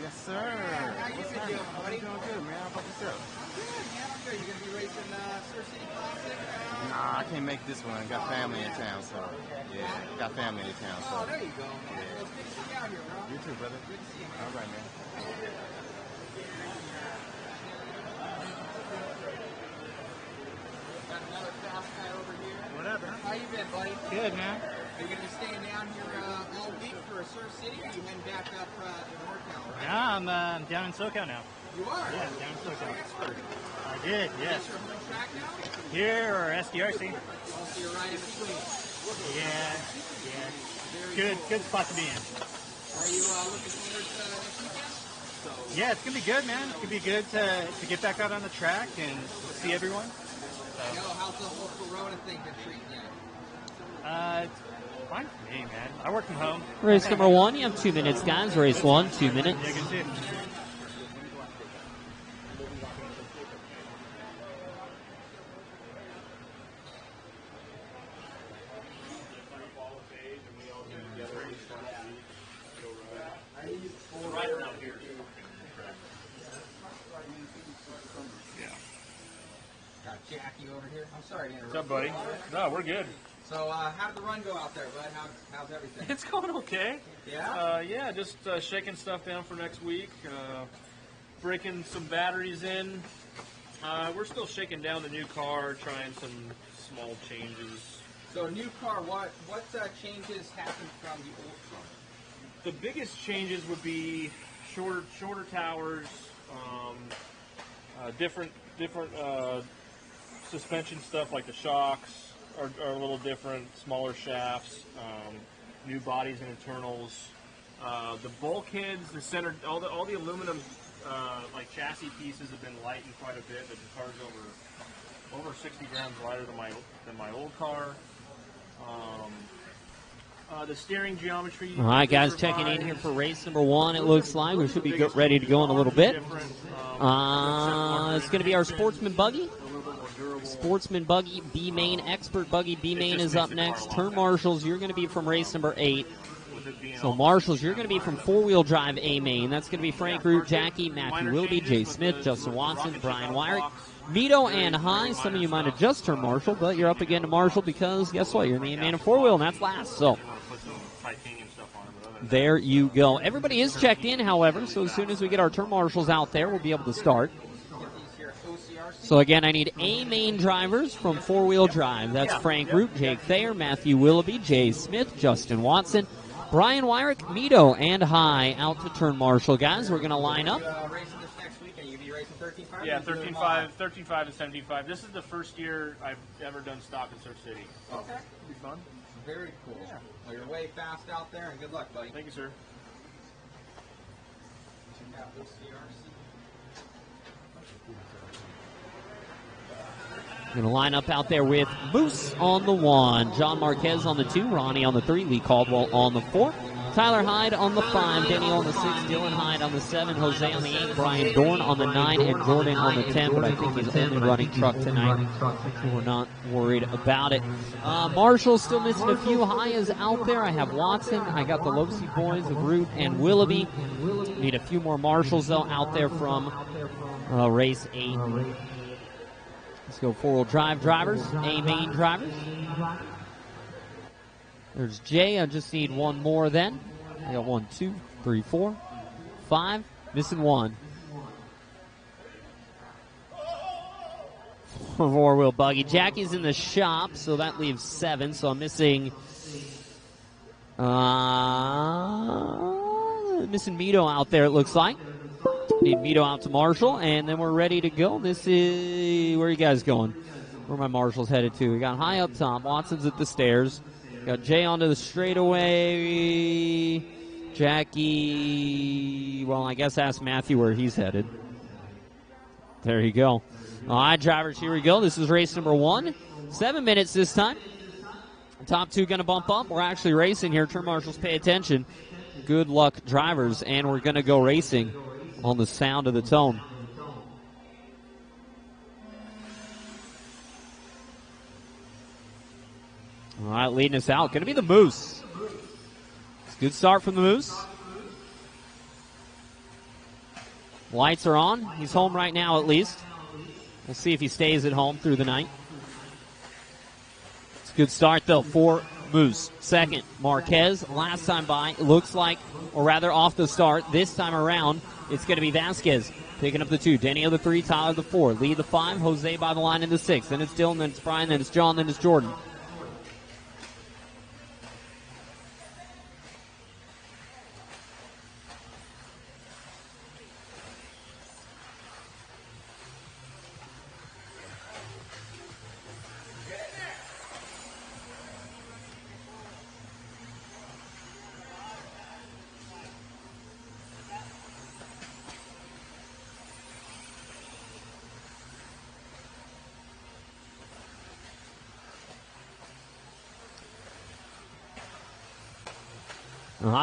Yes, sir. How you been you doing, buddy? Doing good, man. How about yourself? Good, man. I'm good. You gonna be racing Surf City Classic? Nah, I can't make this one. I got family in town, so yeah, got family in town. So Oh, there you go, man. Well, it's good to see you out here, bro. you too, brother. Good to see you, man. All right, man. Got another fast guy over here. Whatever. How you been, buddy? Good, man. Are you gonna be staying down here all week for Surf City, or are you heading back up to NorCal? Right? Yeah, I'm down in SoCal now. You are? Yeah, I'm down in SoCal. I did, Is yes. this your home track now? Here or SDRC? Oh, so you're right in between. Yeah, yeah. Very Good spot to be in. Are you looking forward to next weekend? Yeah, it's gonna be good, man. It's gonna be good to get back out on the track and see everyone. I know, how's the whole Corona thing been treating you? It's fine for me, man. I work from home. Race number 1, you have 2 minutes, guys. Race 1, 2 minutes. Yeah, good too. Got Jackie over here. I'm sorry to interrupt. What's up, buddy? No, we're good. So, how did the run go out there, bud? How's everything? It's going okay. Yeah? Yeah, just shaking stuff down for next week. Breaking some batteries in. We're still shaking down the new car, trying some small changes. So, new car, what changes happened from the old car? The biggest changes would be shorter towers, different suspension stuff like the shocks are a little different, smaller shafts, new bodies and internals. The bulkheads, the center, all the aluminum like chassis pieces have been lightened quite a bit. The car's over 60 grams lighter than my old car. The steering geometry. All right, guys, is checking in revised. here for race number 1. It looks like we should be ready to go in a little bit. It's going to be our Sportsman Buggy. Sportsman Buggy, B-Main, Expert Buggy, B-Main is up next. Turn Marshals, you're going to be from race number 8. So Marshals, you're going to be from 4-wheel drive A-Main. That's going to be Frank Root, Jackie, Matthew Willoughby, Jay Smith, Justin Watson, Brian Wyrick, Mito, and High. Some of you might have just turned Marshal, but you're up again to Marshal because guess what? You're in the A-Main and 4-wheel, and that's last. So there you go. Everybody is checked in, however, so as soon as we get our turn marshals out there, we'll be able to start. So again, I need A-Main drivers from 4-wheel drive. That's Frank Root, Jake Thayer, Matthew Willoughby, Jay Smith, Justin Watson, Brian Wyrick, Mito, and High out to turn marshal. Guys, we're going to line up. Racing this next weekend, you be racing 13.5? Yeah, 13.5 to 75. This is the first year I've ever done stock in Surf City. Okay. It'll be fun. Very cool. Yeah. Well, you're way fast out there, and good luck, buddy. Thank you, sir. Check out OCRC. Going to line up out there with Moose on the 1, John Marquez on the 2, Ronnie on the 3, Lee Caldwell on the 4, Tyler Hyde on the 5, Denny on the 6, Dylan Hyde on the 7, Jose on the 8, Brian Dorn on the 9, and Jordan on the 10, but I think he's only running truck tonight, so we're not worried about it. Marshall's still missing a few. High is out there. I have Watson. I got the Losi boys of Root and Willoughby. Need a few more Marshalls, though, out there from race 8. Let's go 4-wheel drive drivers, A-Main drivers. There's Jay. I just need one more then. I got 1, 2, 3, 4, 5. Missing 1. 4-wheel buggy. Jackie's in the shop, so that leaves 7. So I'm missing Mito out there, it looks like. Need Mito out to Marshall, and then we're ready to go. This is, where are you guys going? Where are my Marshals headed to? We got High up top. Watson's at the stairs. Got Jay onto the straightaway. Jackie, well, I guess ask Matthew where he's headed. There you go. All right, drivers, here we go. This is race number 1. 7 minutes this time. Top 2 going to bump up. We're actually racing here. Turn marshals, pay attention. Good luck, drivers, and we're going to go racing on the sound of the tone. All right, leading us out. Going to be the Moose. It's a good start from the Moose. Lights are on. He's home right now at least. We'll see if he stays at home through the night. It's a good start, though, for Moose. Second, Marquez. Last time by, it looks like, or rather off the start, this time around, it's going to be Vasquez picking up the 2. Denny the 3, Tyler the 4. Lee the 5, Jose by the line in the 6. Then it's Dylan, then it's Brian, then it's John, then it's Jordan.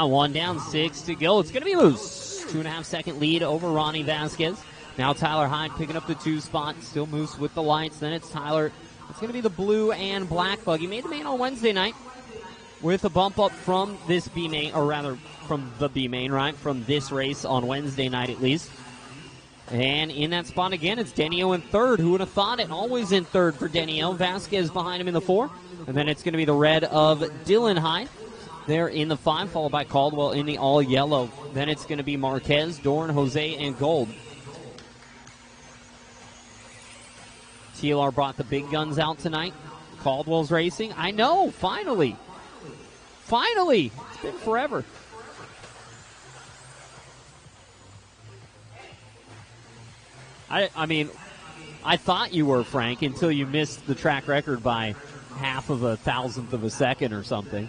One down, 6 to go. It's going to be Moose. 2.5 second lead over Ronnie Vasquez. Now Tyler Hyde picking up the 2 spot. Still Moose with the lights. Then it's Tyler. It's going to be the blue and black Buggy. Made the main on Wednesday night with a bump up from this B main, or rather from the B main, right? From this race on Wednesday night at least. And in that spot again, it's Denio in 3rd. Who would have thought it? Always in 3rd for Denio. Vasquez behind him in the 4. And then it's going to be the red of Dylan Hyde. There in the 5, followed by Caldwell in the all yellow. Then it's going to be Marquez, Dorn, Jose, and Gold. TLR brought the big guns out tonight. Caldwell's racing. I know, finally. Finally. It's been forever. I mean, I thought you were, Frank, until you missed the track record by 0.005 of a second or something.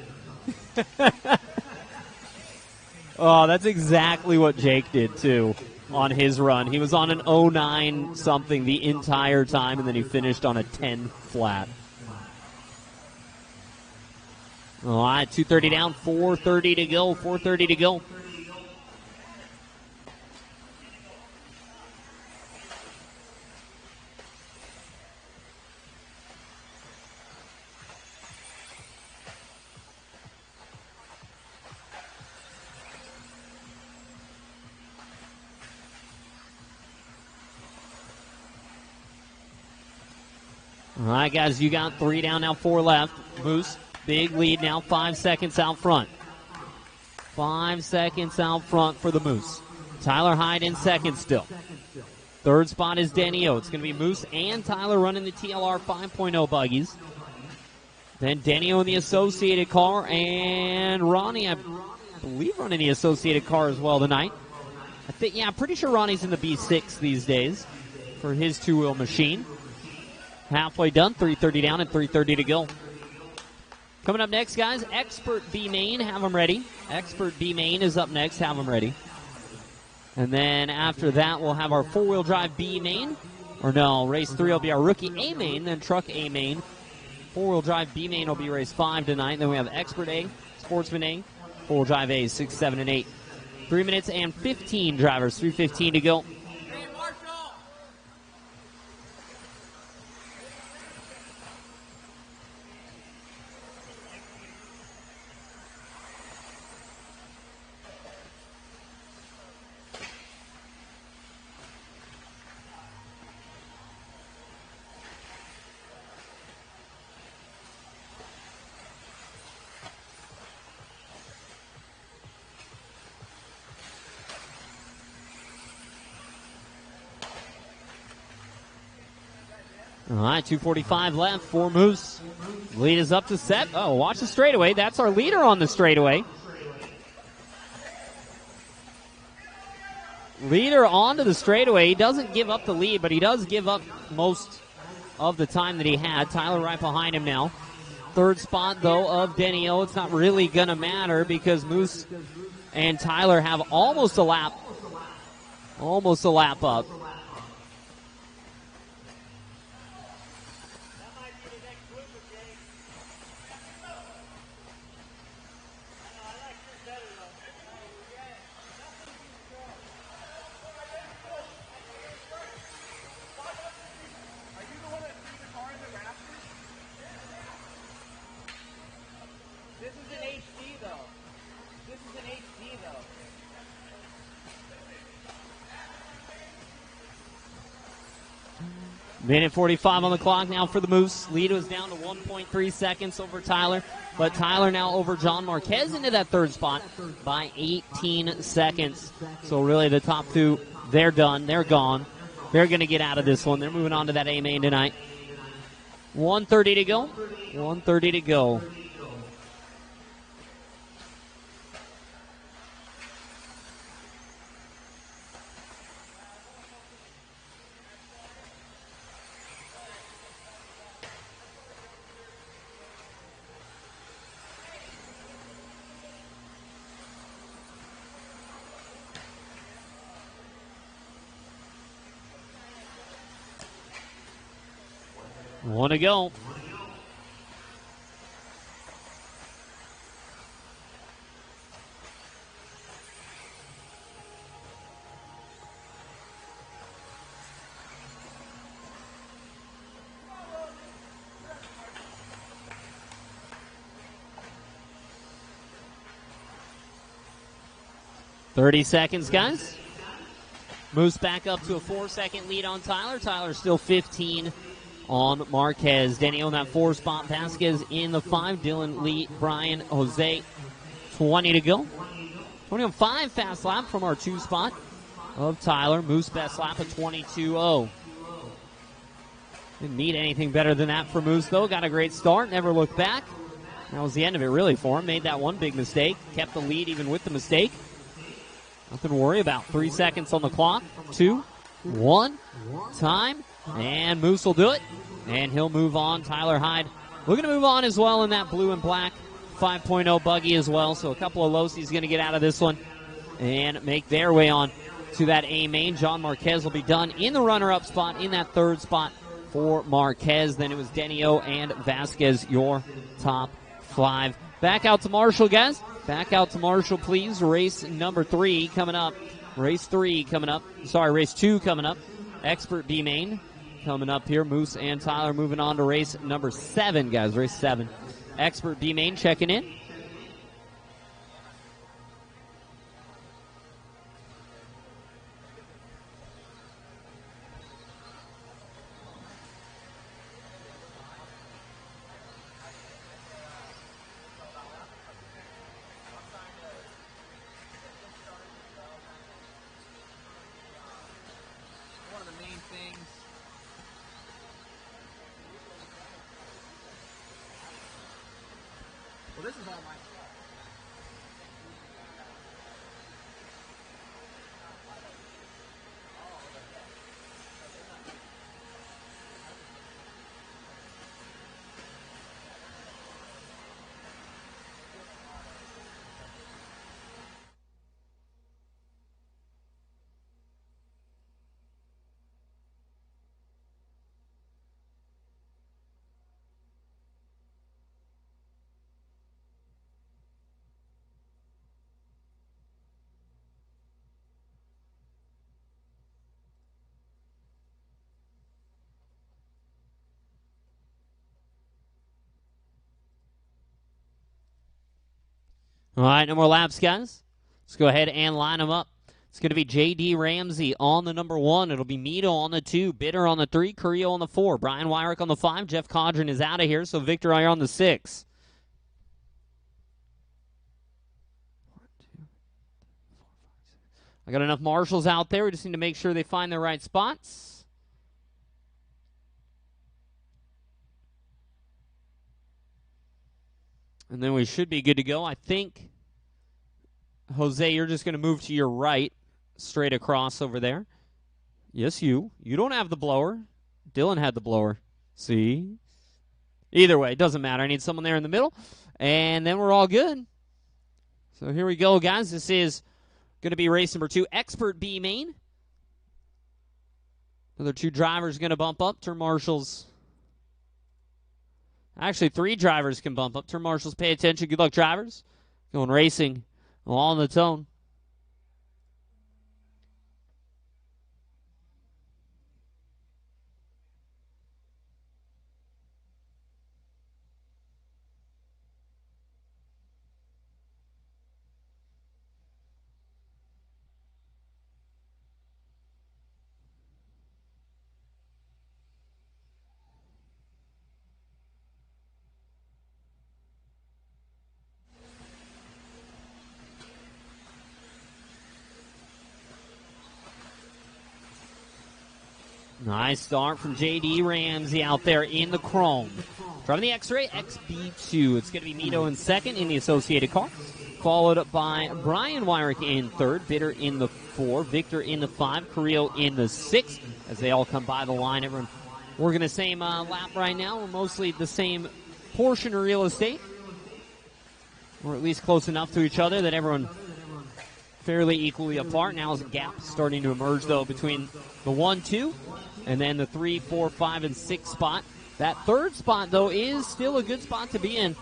Oh, that's exactly what Jake did, too, on his run. He was on an 09 something the entire time, and then he finished on a 10 flat. All right, 2:30 down, 4:30 to go, 4:30 to go. All right, guys, you got 3 down, now 4 left. Moose, big lead now, 5 seconds out front. 5 seconds out front for the Moose. Tyler Hyde in 2nd still. 3rd spot is Denio. It's going to be Moose and Tyler running the TLR 5.0 buggies. Then Denio in the associated car, and Ronnie, I believe, running the associated car as well tonight. I'm pretty sure Ronnie's in the B6 these days for his 2-wheel machine. Halfway done, 3:30 down and 3:30 to go. Coming up next, guys, Expert B Main, have them ready. Expert B Main is up next, have them ready. And then after that, we'll have our 4-wheel drive B Main. Or no, race 3 will be our rookie A Main, then truck A Main. 4-wheel drive B Main will be race 5 tonight. Then we have Expert A, Sportsman A, 4-wheel drive A, 6, 7, and 8. 3 minutes and 15 drivers, 3:15 to go. All right, 2:45 left for Moose. Lead is up to set. Oh, watch the straightaway. That's our leader on the straightaway. Leader onto the straightaway. He doesn't give up the lead, but he does give up most of the time that he had. Tyler right behind him now. 3rd spot, though, of Denio. It's not really going to matter because Moose and Tyler have almost a lap up. Minute 45 on the clock now for the Moose. Lead was down to 1.3 seconds over Tyler, but Tyler now over John Marquez into that third spot by 18 seconds. So really the top two, they're done. They're gone. They're going to get out of this one. They're moving on to that A main tonight. 1:30 to go. 1:30 to go. One to go. "30 seconds, guys. Moves back up to a 4-second lead on Tyler. Tyler's still 15 on Marquez. Denny on that 4 spot. Vasquez in the 5. Dylan, Lee, Brian, Jose. 20 to go. 20 on 5 fast lap from our 2 spot of Tyler. Moose best lap of 22.0. Didn't need anything better than that for Moose, though. Got a great start. Never looked back. That was the end of it, really, for him. Made that one big mistake. Kept the lead even with the mistake. Nothing to worry about. 3 seconds on the clock. 2, 1, time. And Moose will do it. And he'll move on. Tyler Hyde looking to move on as well in that blue and black 5.0 Buggy as well. So a couple of Losi's going to get out of this one and make their way on to that A main. John Marquez will be done in the runner-up spot in that 3rd spot for Marquez. Then it was Denio and Vasquez, your top 5. Back out to Marshall, guys. Back out to Marshall, please. Race number 3 coming up. Race 3 coming up. Sorry, race 2 coming up. Expert B main coming up here. Moose and Tyler moving on to race number 7, guys. Race 7. Expert B main checking in. Well, this is all my. All right, no more laps, guys. Let's go ahead and line them up. It's going to be J.D. Ramsey on the number 1. It'll be Mito on the 2, Bitter on the 3, Carrillo on the 4, Brian Wyrick on the 5. Jeff Codron is out of here, so Victor Ayer on the 6. I got enough marshals out there. We just need to make sure they find their right spots. And then we should be good to go. I think, Jose, you're just going to move to your right, straight across over there. Yes, you. You don't have the blower. Dylan had the blower. See? Either way, it doesn't matter. I need someone there in the middle, and then we're all good. So here we go, guys. This is going to be race number 2, Expert B main. Another 2 drivers going to bump up. Turn marshals. Actually, 3 drivers can bump up. Turn marshals, pay attention. Good luck, drivers. Going racing along the tone. Nice start from J.D. Ramsey out there in the chrome. Driving the X-Ray, XB2. It's going to be Mito in second in the associated car, followed up by Brian Wyrick in third, Bitter in the 4, Victor in the 5, Carrillo in the 6, as they all come by the line. Everyone working the same lap right now. We're mostly the same portion of real estate. We're at least close enough to each other that everyone fairly equally apart. Now is a gap starting to emerge, though, between the 1, 2, and then the 3, 4, 5, and 6 spot. That third spot, though, is still a good spot to be in.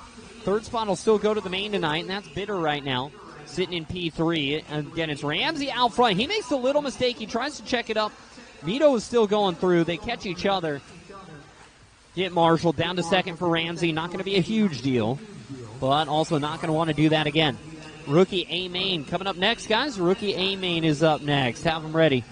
Third spot will still go to the main tonight, and that's Bitter right now, sitting in P3. Again, it's Ramsey out front. He makes a little mistake. He tries to check it up. Mito is still going through. They catch each other. Get Marshall down to second for Ramsey. Not going to be a huge deal, but also not going to want to do that again. Rookie A-Main coming up next, guys. Rookie A-Main is up next. Have them ready.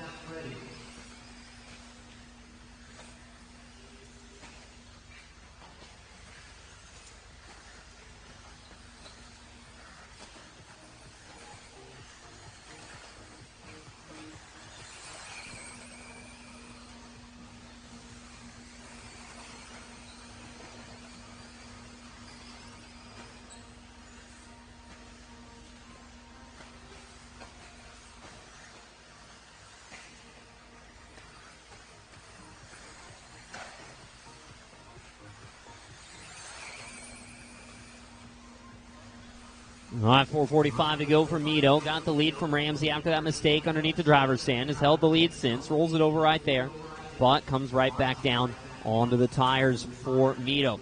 All right, 4:45 to go for Mito. Got the lead from Ramsey after that mistake underneath the driver's stand. Has held the lead since. Rolls it over right there, but comes right back down onto the tires for Mito.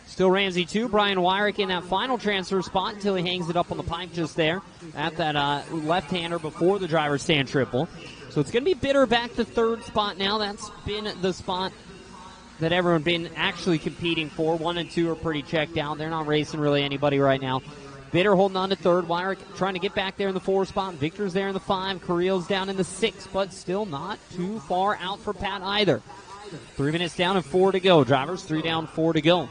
Still Ramsey 2. Brian Wyrick in that final transfer spot until he hangs it up on the pipe just there at that left-hander before the driver's stand triple. So it's going to be Bitter back to third spot now. That's been the spot that everyone been actually competing for. 1 and 2 are pretty checked out. They're not racing really anybody right now. Bitter holding on to third. Wyrick trying to get back there in the 4 spot. Victor's there in the 5. Carrillo's down in the 6, but still not too far out for Pat either. 3 minutes down and 4 to go. Drivers 3 down, 4 to go.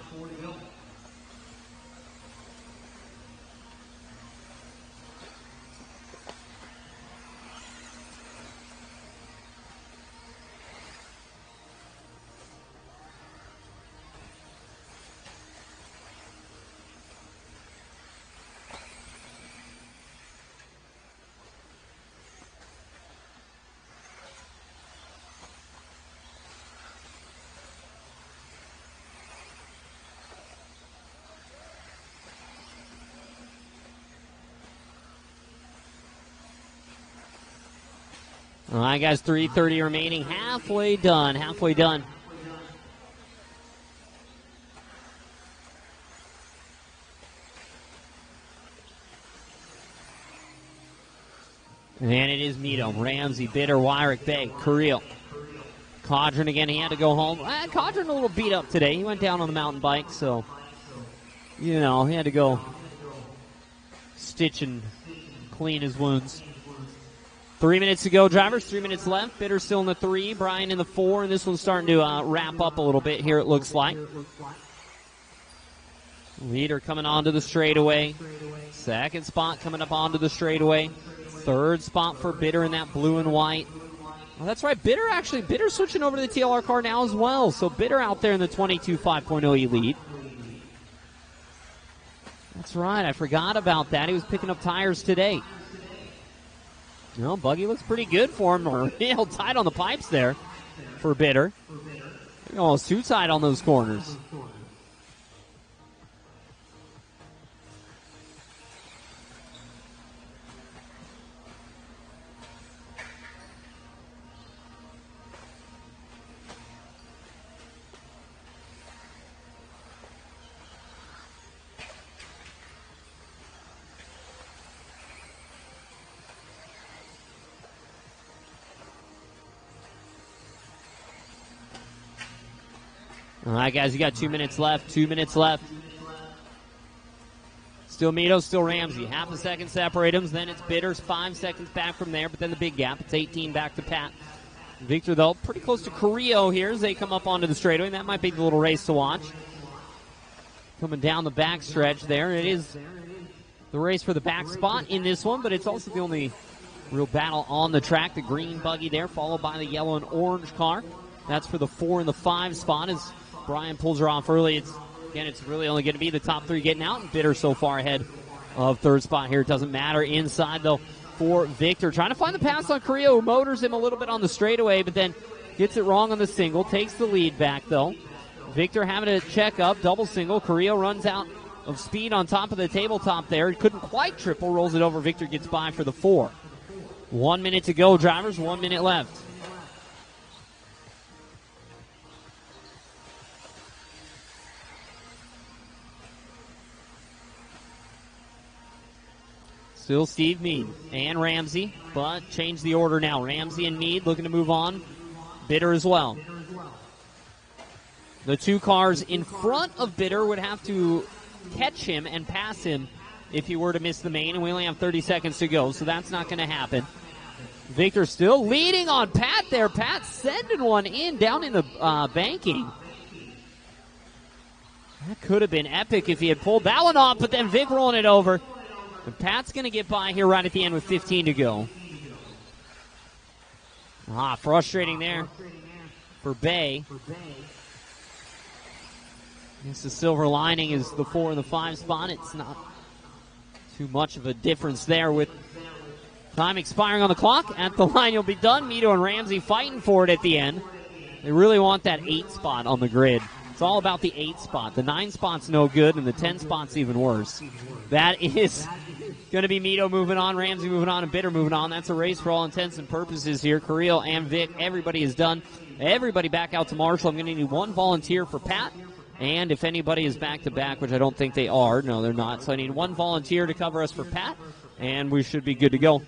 All right, guys, 3:30 remaining. Halfway done. And it is Mito, Ramsey, Bitter, Wyrick, Bay, Carrillo. Codron again, he had to go home. Codron a little beat up today. He went down on the mountain bike, so, he had to go stitch and clean his wounds. 3 minutes to go, drivers. 3 minutes left. Bitter still in the 3, Brian in the 4, and this one's starting to wrap up a little bit here, it looks like. Leader coming onto the straightaway. Second spot coming up onto the straightaway. Third spot for Bitter in that blue and white. Well, that's right, Bitter switching over to the TLR car now as well. So Bitter out there in the 22 5.0 Elite. That's right, I forgot about that. He was picking up tires today. Buggy looks pretty good for him. Real tight on the pipes there for Bitter. Almost too tight on those corners. All right, guys, you got 2 minutes left. 2 minutes left. Still Mito, still Ramsey. Half a second separate them. Then it's Bitters, 5 seconds back from there, but then the big gap. It's 18 back to Pat. Victor, though, pretty close to Carrillo here as they come up onto the straightaway. And that might be the little race to watch. Coming down the back stretch there. It is the race for the back spot in this one, but it's also the only Real battle on the track. The green buggy there, followed by the yellow and orange car. That's for the 4 and the 5 spot as Brian pulls her off early. It's really only going to be the top 3 getting out, and Bitter so far ahead of 3rd spot here. It doesn't matter inside, though, for Victor. Trying to find the pass on Carrillo, who motors him a little bit on the straightaway, but then gets it wrong on the single. Takes the lead back, though. Victor having to check up, double single. Carrillo runs out of speed on top of the tabletop there. Couldn't quite triple, rolls it over. Victor gets by for the 4. 1 minute to go, drivers. 1 minute left. Still Steve Mead and Ramsey, but change the order now. Ramsey and Mead looking to move on. Bitter as well. The 2 cars in front of Bitter would have to catch him and pass him if he were to miss the main, and we only have 30 seconds to go, so that's not going to happen. Victor still leading on Pat there. Pat sending one in down in the banking. That could have been epic if he had pulled that one off, but then Vic rolling it over. But Pat's going to get by here right at the end with 15 to go. Frustrating there for Bay. I guess the silver lining is the 4 and the 5 spot. It's not too much of a difference there with time expiring on the clock. At the line, you'll be done. Mito and Ramsey fighting for it at the end. They really want that 8 spot on the grid. It's all about the 8 spot. The 9 spot's no good, and the 10 spot's even worse. That is going to be Mito moving on, Ramsey moving on, and Bitter moving on. That's a race for all intents and purposes here. Carrillo and Vic, everybody is done. Everybody back out to Marshall. I'm going to need 1 volunteer for Pat. And if anybody is back-to-back, which I don't think they are. No, they're not. So I need 1 volunteer to cover us for Pat, and we should be good to go.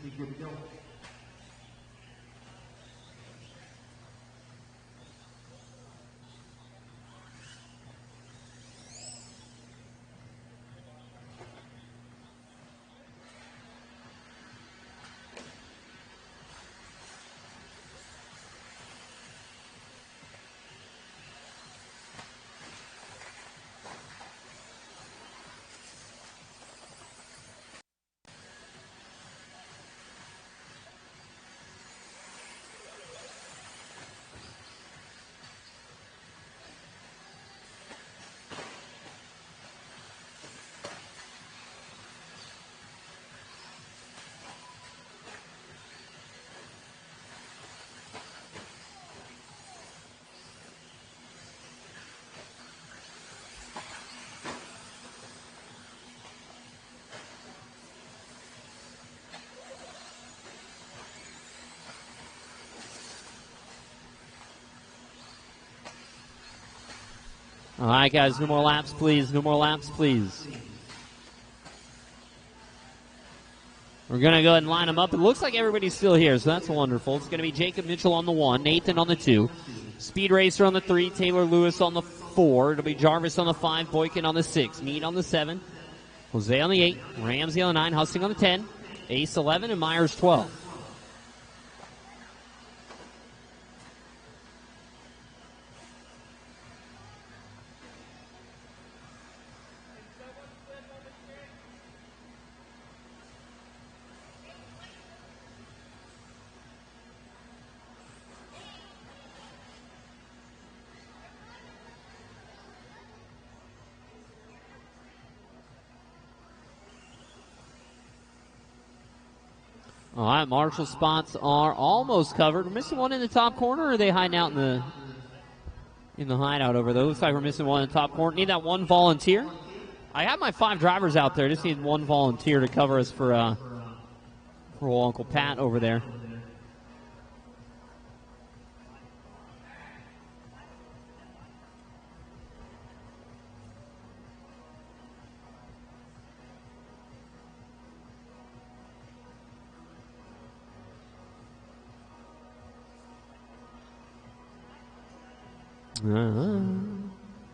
All right, guys, no more laps, please. No more laps, please. We're going to go ahead and line them up. It looks like everybody's still here, so that's wonderful. It's going to be Jacob Mitchell on the 1, Nathan on the 2, Speed Racer on the 3, Taylor Lewis on the 4. It'll be Jarvis on the 5, Boykin on the 6, Mead on the 7, Jose on the 8, Ramsey on the 9, Hussing on the 10, Ace 11, and Myers 12. All right, Marshall spots are almost covered. We're missing one in the top corner, or are they hiding out in the hideout over there? Looks like we're missing one in the top corner. Need that 1 volunteer. I have my 5 drivers out there. Just need 1 volunteer to cover us for old Uncle Pat over there.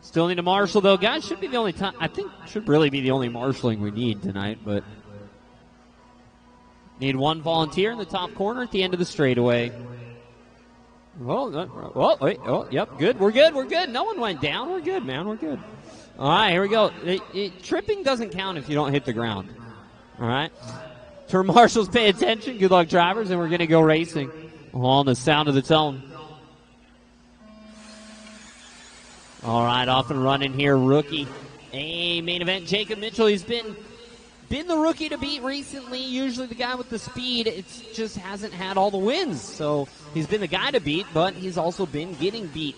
Still need a marshal, though. Guys, should be the only time. I think should really be the only marshaling we need tonight, but need 1 volunteer in the top corner at the end of the straightaway. Yep, good. We're good. No one went down. We're good, man. We're good. All right, here we go. Tripping doesn't count if you don't hit the ground. All right. Turn marshals, pay attention. Good luck, drivers, and we're going to go racing on the sound of the tone. All right, off and running here, rookie. A main event, Jacob Mitchell. He's been the rookie to beat recently. Usually the guy with the speed. It just hasn't had all the wins. So he's been the guy to beat, but he's also been getting beat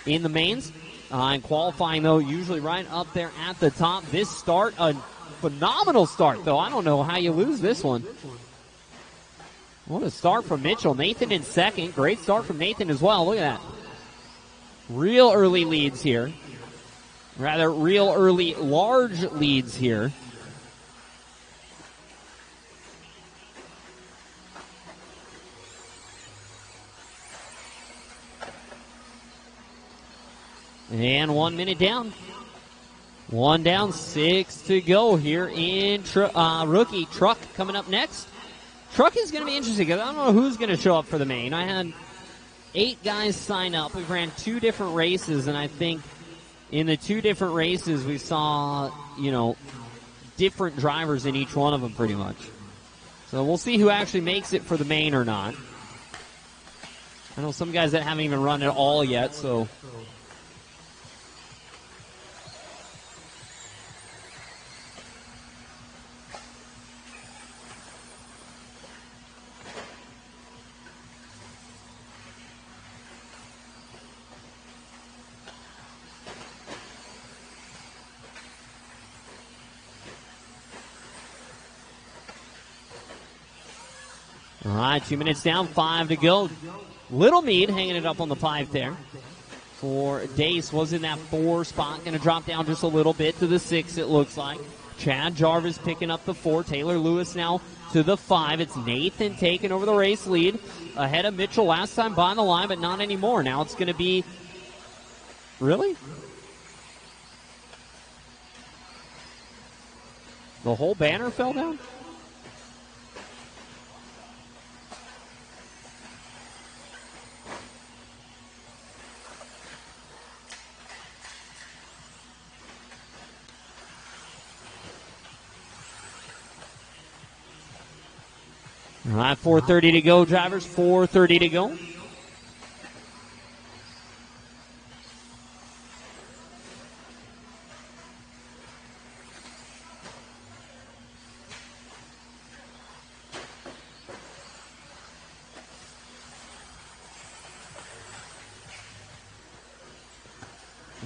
in the mains. And qualifying, though, usually right up there at the top. This start, a phenomenal start, though. I don't know how you lose this one. What a start from Mitchell. Nathan in second. Great start from Nathan as well. Look at that. Real early leads here. Rather, real early large leads here. And 1 minute down. One down, 6 to go here in rookie. Truck coming up next. Truck is going to be interesting because I don't know who's going to show up for the main. I had 8 guys sign up. We ran 2 different races, and I think in the 2 different races we saw, different drivers in each one of them pretty much. So we'll see who actually makes it for the main or not. I know some guys that haven't even run at all yet, so... All right, 2 minutes down, 5 to go. Little Mead hanging it up on the 5 there. For Dace was in that 4 spot. Going to drop down just a little bit to the 6, it looks like. Chad Jarvis picking up the 4. Taylor Lewis now to the 5. It's Nathan taking over the race lead. Ahead of Mitchell last time by the line, but not anymore. Now it's going to be... Really? The whole banner fell down? All right, 4:30 to go, drivers. 4:30 to go.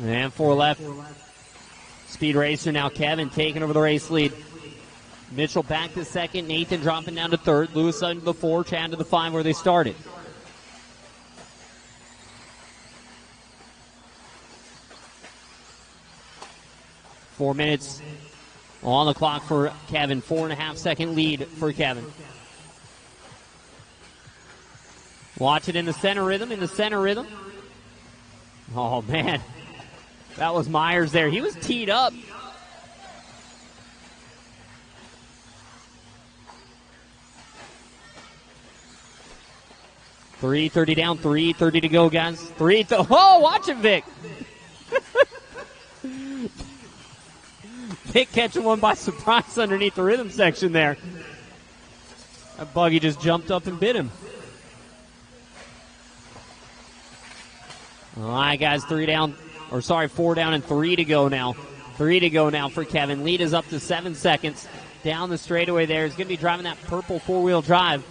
And 4 left. Speed racer now, Kevin taking over the race lead. Mitchell back to second. Nathan dropping down to third. Lewis under the 4. Chad to the 5 where they started. Four minutes on the clock for Kevin. 4.5 second lead for Kevin. Watch it in the center rhythm. Oh, man. That was Myers there. He was teed up. $3:30 down, $3:30 to go, guys. Oh, watch it, Vic. Vic catching one by surprise underneath the rhythm section there. That Buggy just jumped up and bit him. All right, guys, 4 down and 3 to go now. 3 to go now for Kevin. Lead is up to 7 seconds. Down the straightaway there. He's going to be driving that purple 4-wheel drive.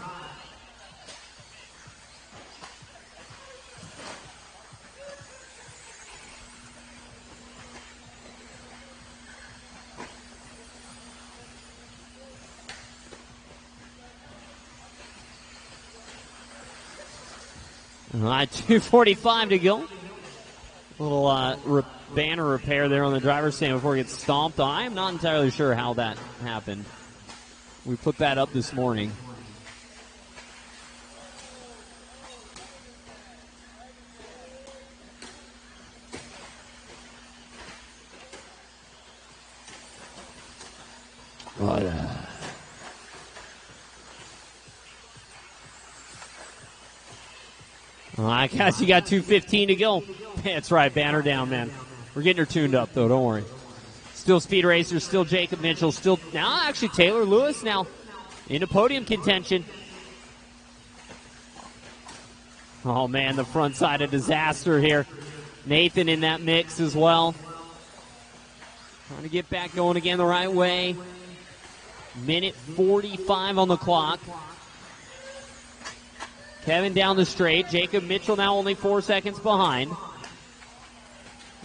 All right, 2:45 to go. A little banner repair there on the driver's stand before it gets stomped on. I am not entirely sure how that happened. We put that up this morning. All right, guys, you got 2:15 to go. That's right, banner down, man. We're getting her tuned up, though. Don't worry. Still Speed Racers, still Jacob Mitchell, still now actually Taylor Lewis now into podium contention. Oh, man, the front side a disaster here. Nathan in that mix as well. Trying to get back going again the right way. Minute 45 on the clock. Kevin down the straight. Jacob Mitchell now only 4 seconds behind.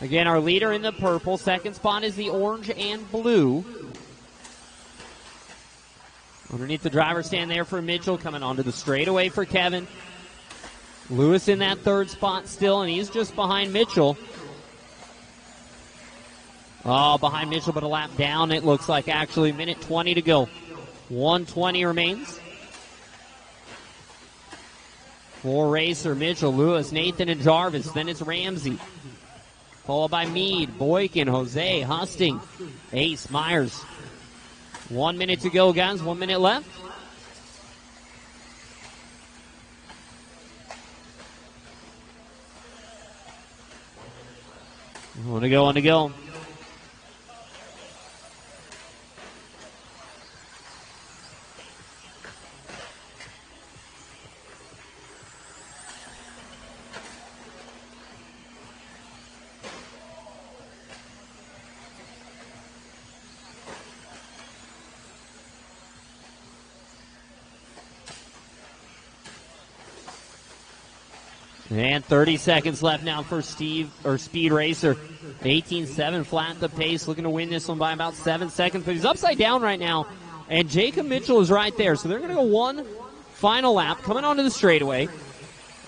Again, our leader in the purple. Second spot is the orange and blue. Underneath the driver's stand there for Mitchell. Coming onto the straightaway for Kevin. Lewis in that third spot still, and he's just behind Mitchell. Oh, behind Mitchell, but a lap down, it looks like, actually. Minute 20 to go. 1:20 remains. For Racer, Mitchell, Lewis, Nathan, and Jarvis. Then it's Ramsey. Followed by Meade, Boykin, Jose, Husting, Ace, Myers. 1 minute to go, guys. 1 minute left. On to go, on to go. And 30 seconds left now for Speed Racer. 18-7 flat the pace, looking to win this one by about 7 seconds. But he's upside down right now, and Jacob Mitchell is right there. So they're going to go one final lap, coming onto the straightaway.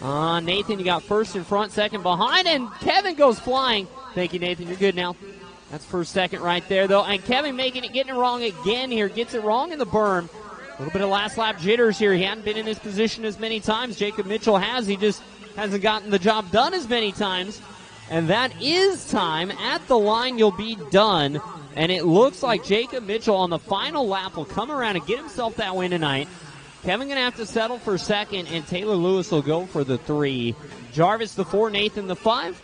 Nathan, you got first in front, second behind, and Kevin goes flying. Thank you, Nathan. You're good now. That's first, second right there, though. And Kevin getting it wrong again here. Gets it wrong in the berm. A little bit of last lap jitters here. He hadn't been in this position as many times. Jacob Mitchell has. He just hasn't gotten the job done as many times. And that is time. At the line, you'll be done. And it looks like Jacob Mitchell on the final lap will come around and get himself that win tonight. Kevin going to have to settle for second, and Taylor Lewis will go for the 3. Jarvis the 4, Nathan the 5.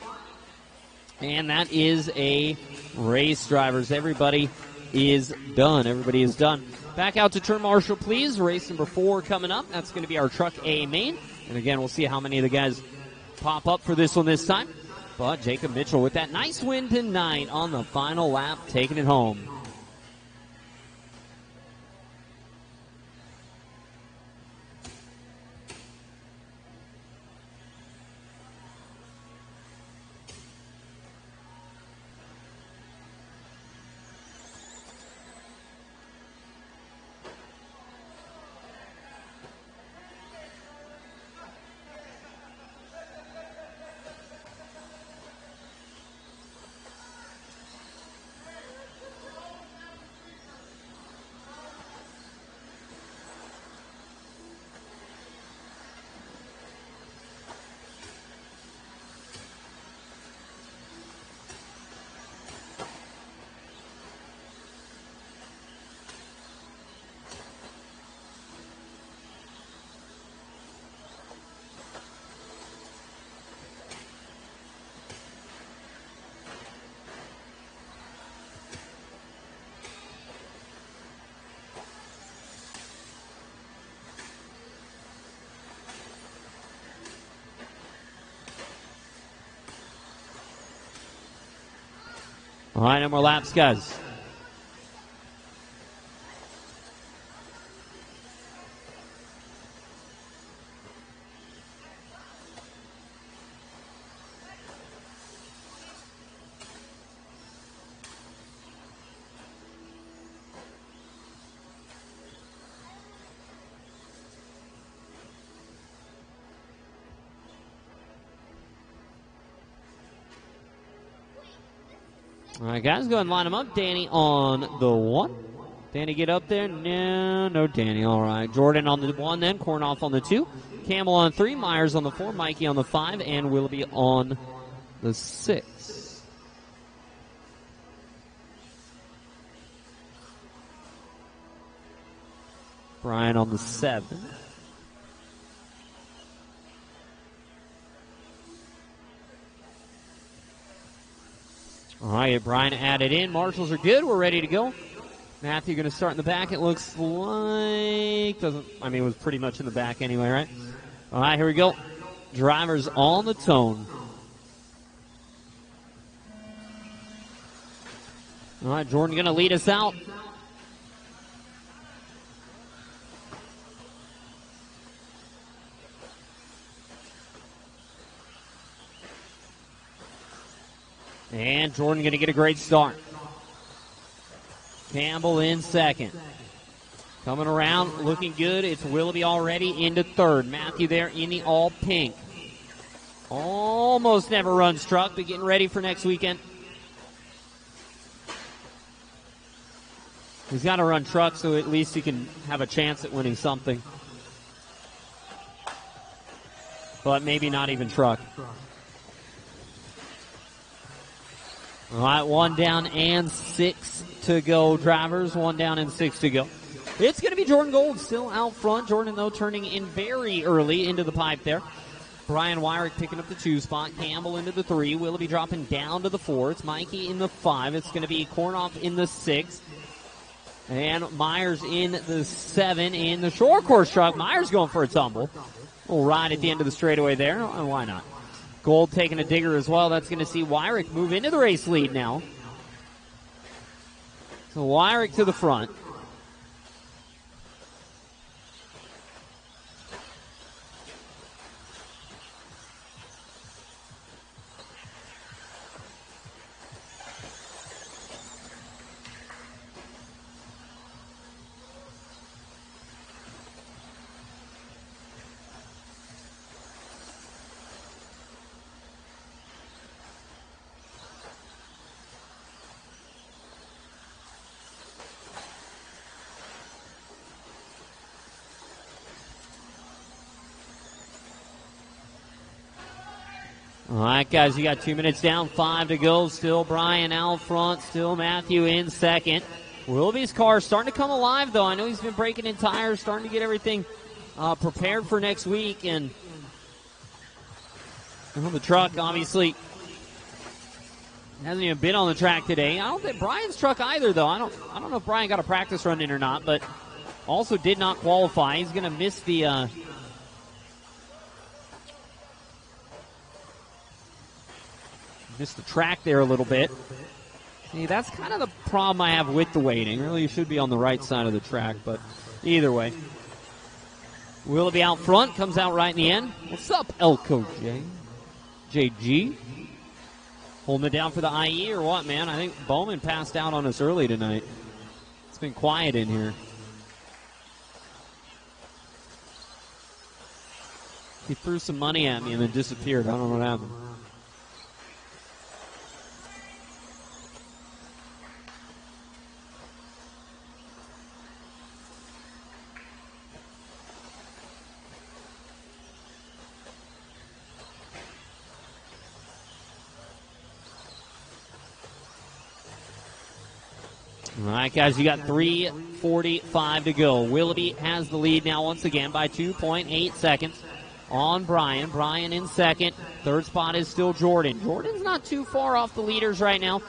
And that is a race, drivers. Everybody is done. Everybody is done. Back out to turn marshal, please. Race number 4 coming up. That's going to be our Truck A main. And again, we'll see how many of the guys pop up for this one this time. But Jacob Mitchell with that nice win tonight on the final lap, taking it home. All right, no more laps, guys. All right, guys, go ahead and line them up. Danny on the 1. Danny, get up there. No Danny. All right. Jordan on the 1 then. Kornoff on the 2. Campbell on 3. Myers on the 4. Mikey on the 5. And Willoughby on the 6. Brian on the 7. All right, Brian added in. Marshals are good. We're ready to go. Matthew going to start in the back, it looks like. It was pretty much in the back anyway, right? All right, here we go. Drivers on the tone. All right, Jordan going to lead us out. And Jordan going to get a great start. Campbell in second. Coming around, looking good. It's Willoughby already into third. Matthew there in the all pink. Almost never runs truck, but getting ready for next weekend. He's got to run truck, so at least he can have a chance at winning something. But maybe not even truck. All right, 1 down and 6 to go, drivers. 1 down and 6 to go. It's going to be Jordan Gold still out front. Jordan, though, turning in very early into the pipe there. Brian Wyrick picking up the 2 spot. Campbell into the 3. Willoughby dropping down to the 4. It's Mikey in the 5. It's going to be Kornoff in the 6. And Myers in the 7. In the short course truck, Myers going for a tumble. We'll ride at the end of the straightaway there. Oh, why not? Gold taking a digger as well. That's going to see Wyrick move into the race lead now. So Wyrick to the front. All right, guys, you got 2 minutes down, 5 to go. Still Brian out front, still Matthew in second. Willoughby's car starting to come alive, though. I know he's been breaking in tires, starting to get everything prepared for next week. And the truck, obviously, hasn't even been on the track today. I don't think Brian's truck either, though. I don't know if Brian got a practice run in or not, but also did not qualify. He's going to miss the track there a little bit. See, that's kind of the problem I have with the waiting. Really, you should be on the right side of the track, but either way. Willoughby out front, comes out right in the end. What's up, Elko J? JG? Holding it down for the IE or what, man? I think Bowman passed out on us early tonight. It's been quiet in here. He threw some money at me and then disappeared. I don't know what happened. All right, guys, you got 3:45 to go. Willoughby has the lead now once again by 2.8 seconds on Brian. Brian in second. Third spot is still Jordan. Jordan's not too far off the leaders right now.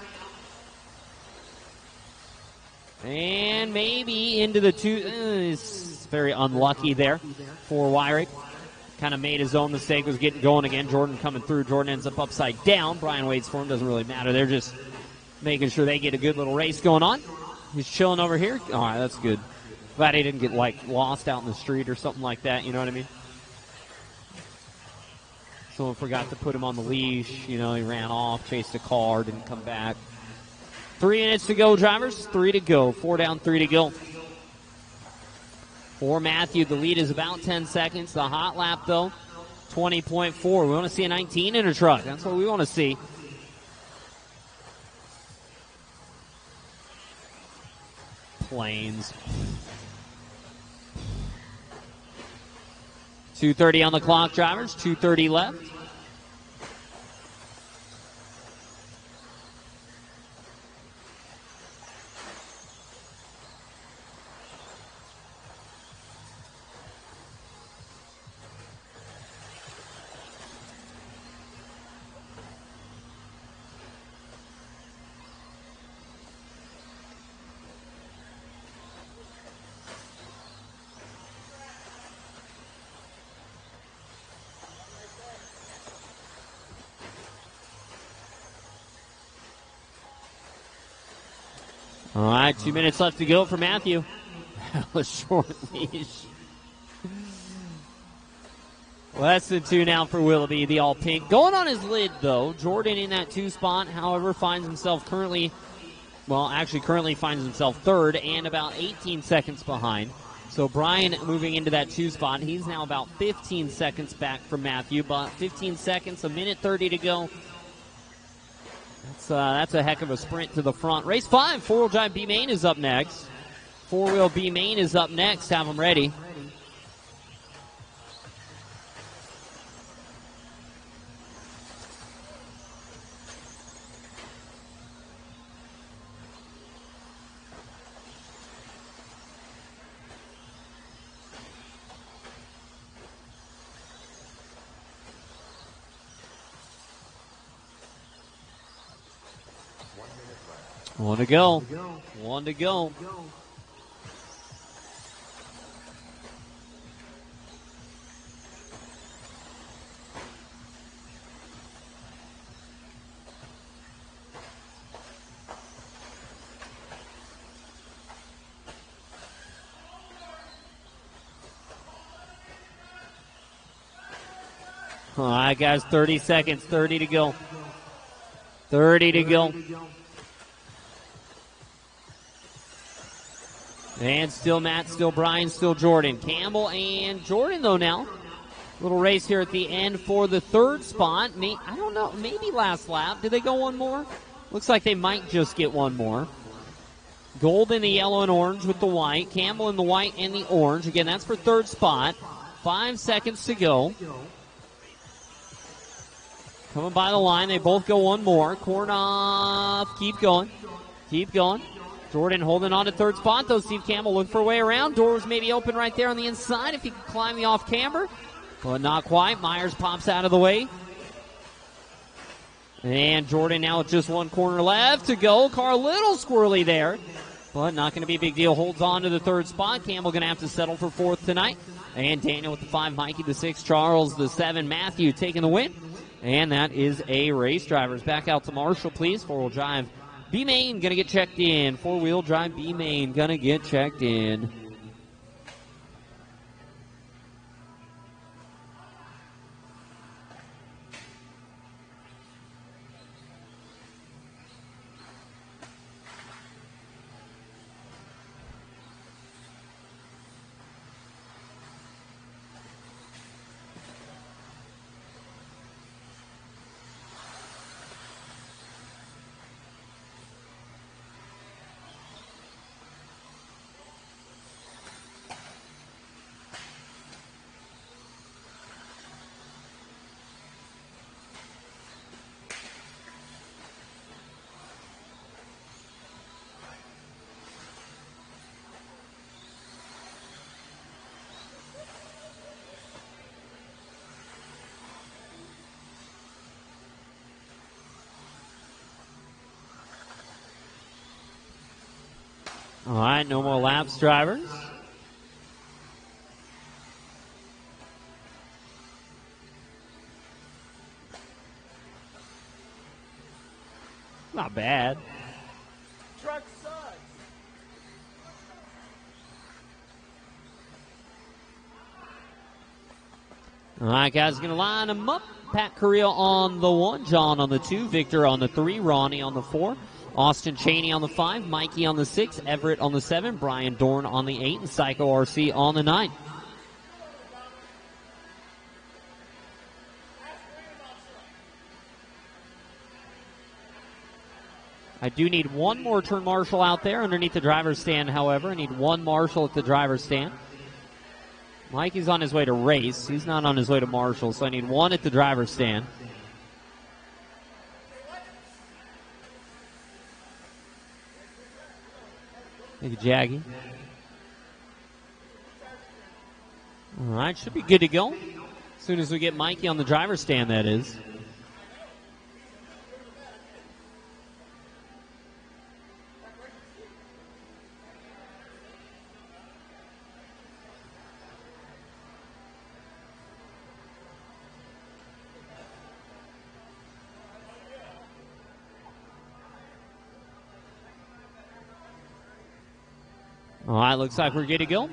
And maybe into the 2. It's very unlucky there for Wyrick. Kind of made his own mistake, was getting going again. Jordan coming through. Jordan ends up upside down. Brian waits for him. Doesn't really matter. They're just making sure they get a good little race going on. He's chilling over here. All right, that's good. Glad he didn't get, lost out in the street or something like that. You know what I mean? Someone forgot to put him on the leash. He ran off, chased a car, didn't come back. 3 minutes to go, drivers. 3 to go. 4 down, 3 to go. For Matthew, the lead is about 10 seconds. The hot lap, though, 20.4. We want to see a 19 in a truck. That's what we want to see. Planes. 2:30 on the clock, drivers. 2:30 left. All right, 2 minutes left to go for Matthew. That was short leash. Less than 2 now for Willoughby, the all pink. Going on his lid, though. Jordan in that 2 spot, however, finds himself currently finds himself third and about 18 seconds behind. So Brian moving into that 2 spot. He's now about 15 seconds back from Matthew, but 15 seconds, 1:30 to go. That's a heck of a sprint to the front. Race 5, 4-wheel drive B main is up next. 4-wheel B main is up next. Have them ready. One to go. One to go. All right, guys, 30 seconds, 30 to go. 30 to go. And still Matt, still Brian, still Jordan. Campbell and Jordan, though, now. Little race here at the end for the 3rd spot. I don't know, maybe last lap. Did they go one more? Looks like they might just get one more. Gold in the yellow and orange with the white. Campbell in the white and the orange. Again, that's for 3rd spot. 5 seconds to go. Coming by the line. They both go one more. Kornoff, keep going. Keep going. Jordan holding on to 3rd spot, though. Steve Campbell looking for a way around. Doors maybe open right there on the inside if he can climb the off camber. But not quite. Myers pops out of the way. And Jordan now with just 1 corner left to go. Car a little squirrely there, but not going to be a big deal. Holds on to the 3rd spot. Campbell going to have to settle for 4th tonight. And Daniel with the 5, Mikey the 6, Charles the 7, Matthew taking the win. And that is a race. Drivers back out to Marshall, please. 4-wheel drive B main going to get checked in. 4-wheel drive B main going to get checked in. All right, no more laps, drivers. Not bad. Truck sucks. All right, guys, going to line them up. Pat Carrillo on the 1, John on the 2, Victor on the 3, Ronnie on the 4, Austin Cheney on the 5, Mikey on the 6, Everett on the 7, Brian Dorn on the 8, and Psycho RC on the 9. I do need one more turn marshal out there underneath the driver's stand, however. I need one marshal at the driver's stand. Mikey's on his way to race. He's not on his way to marshal, so I need one at the driver's stand. Thank you, Jaggy. All right, should be good to go. As soon as we get Mikey on the driver's stand, that is. All right, looks like we're good to go.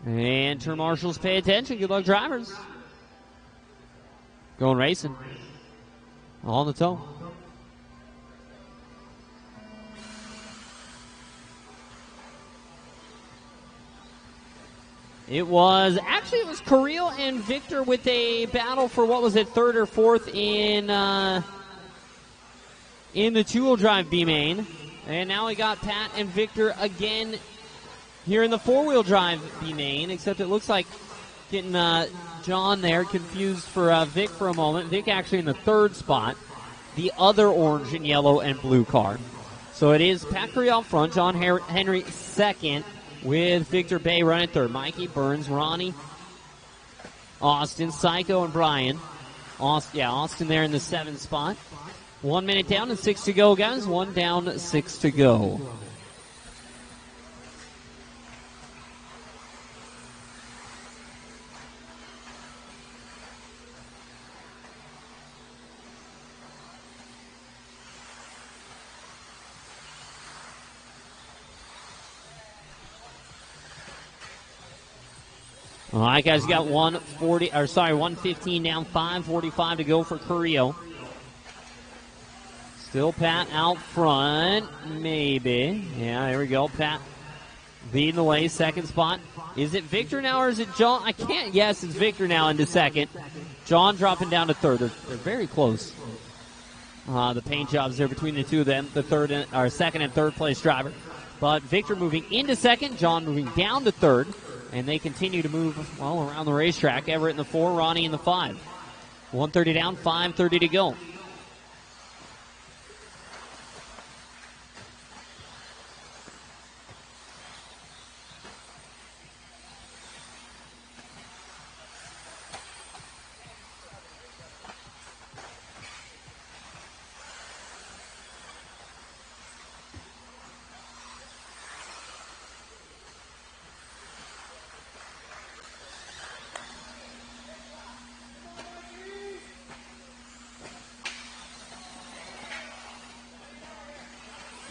And turn marshals, pay attention. Good luck, drivers. Going racing. On the toe. It was Carrillo and Victor with a battle for what was it, third or fourth in the two-wheel drive B main, and now we got Pat and Victor again here in the four-wheel drive B main. Except it looks like getting John there confused for Vic for a moment. Vic actually in the third spot, the other orange and yellow and blue car. So it is Pat Carrillo up front, John Henry second, with Victor Bay running third. Mikey, Burns, Ronnie, Austin, Psycho, and Brian. Austin there in the 7th spot. 1 minute down and 6 to go, guys. 1 down, 6 to go. All right, guys, you got 115 down, 5:45 to go for Carrillo. Still Pat out front, maybe. Yeah, there we go. Pat leading the way, second spot. Is it Victor now or is it John? I can't. Yes, it's Victor now into second. John dropping down to third. They're very close. The paint jobs there between the two of them, the second and third place driver. But Victor moving into second, John moving down to third. And they continue to move, well, around the racetrack. Everett in the 4, Ronnie in the 5. 130 down, 5:30 to go.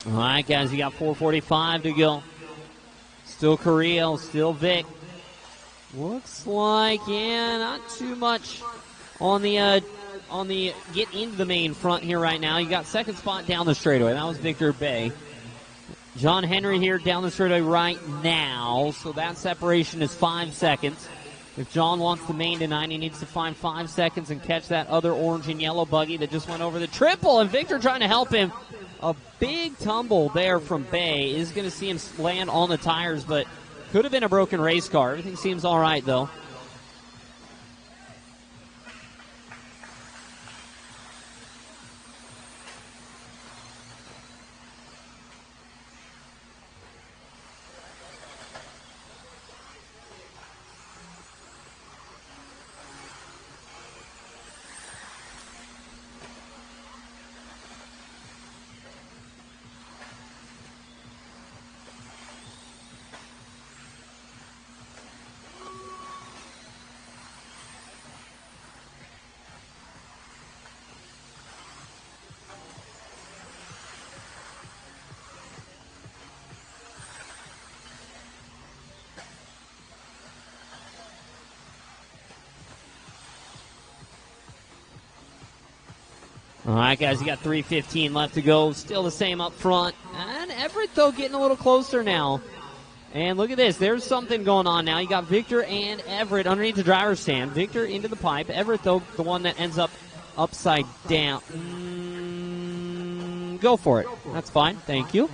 All right, guys, you got 4:45 to go. Still Carrillo, still Vic. Looks like, not too much on the get into the main front here right now. You got second spot down the straightaway. That was Victor Bay. John Henry here down the straightaway right now, so that separation is 5 seconds. If John wants the main tonight, he needs to find 5 seconds and catch that other orange and yellow buggy that just went over the triple, and Victor trying to help him. A big tumble there from Bay is going to see him land on the tires, but could have been a broken race car. Everything seems all right, though. All right, guys, you got 3:15 left to go. Still the same up front. And Everett, though, getting a little closer now. And look at this. There's something going on now. You got Victor and Everett underneath the driver's stand. Victor into the pipe. Everett, though, the one that ends up upside down. Go for it. That's fine. Thank you.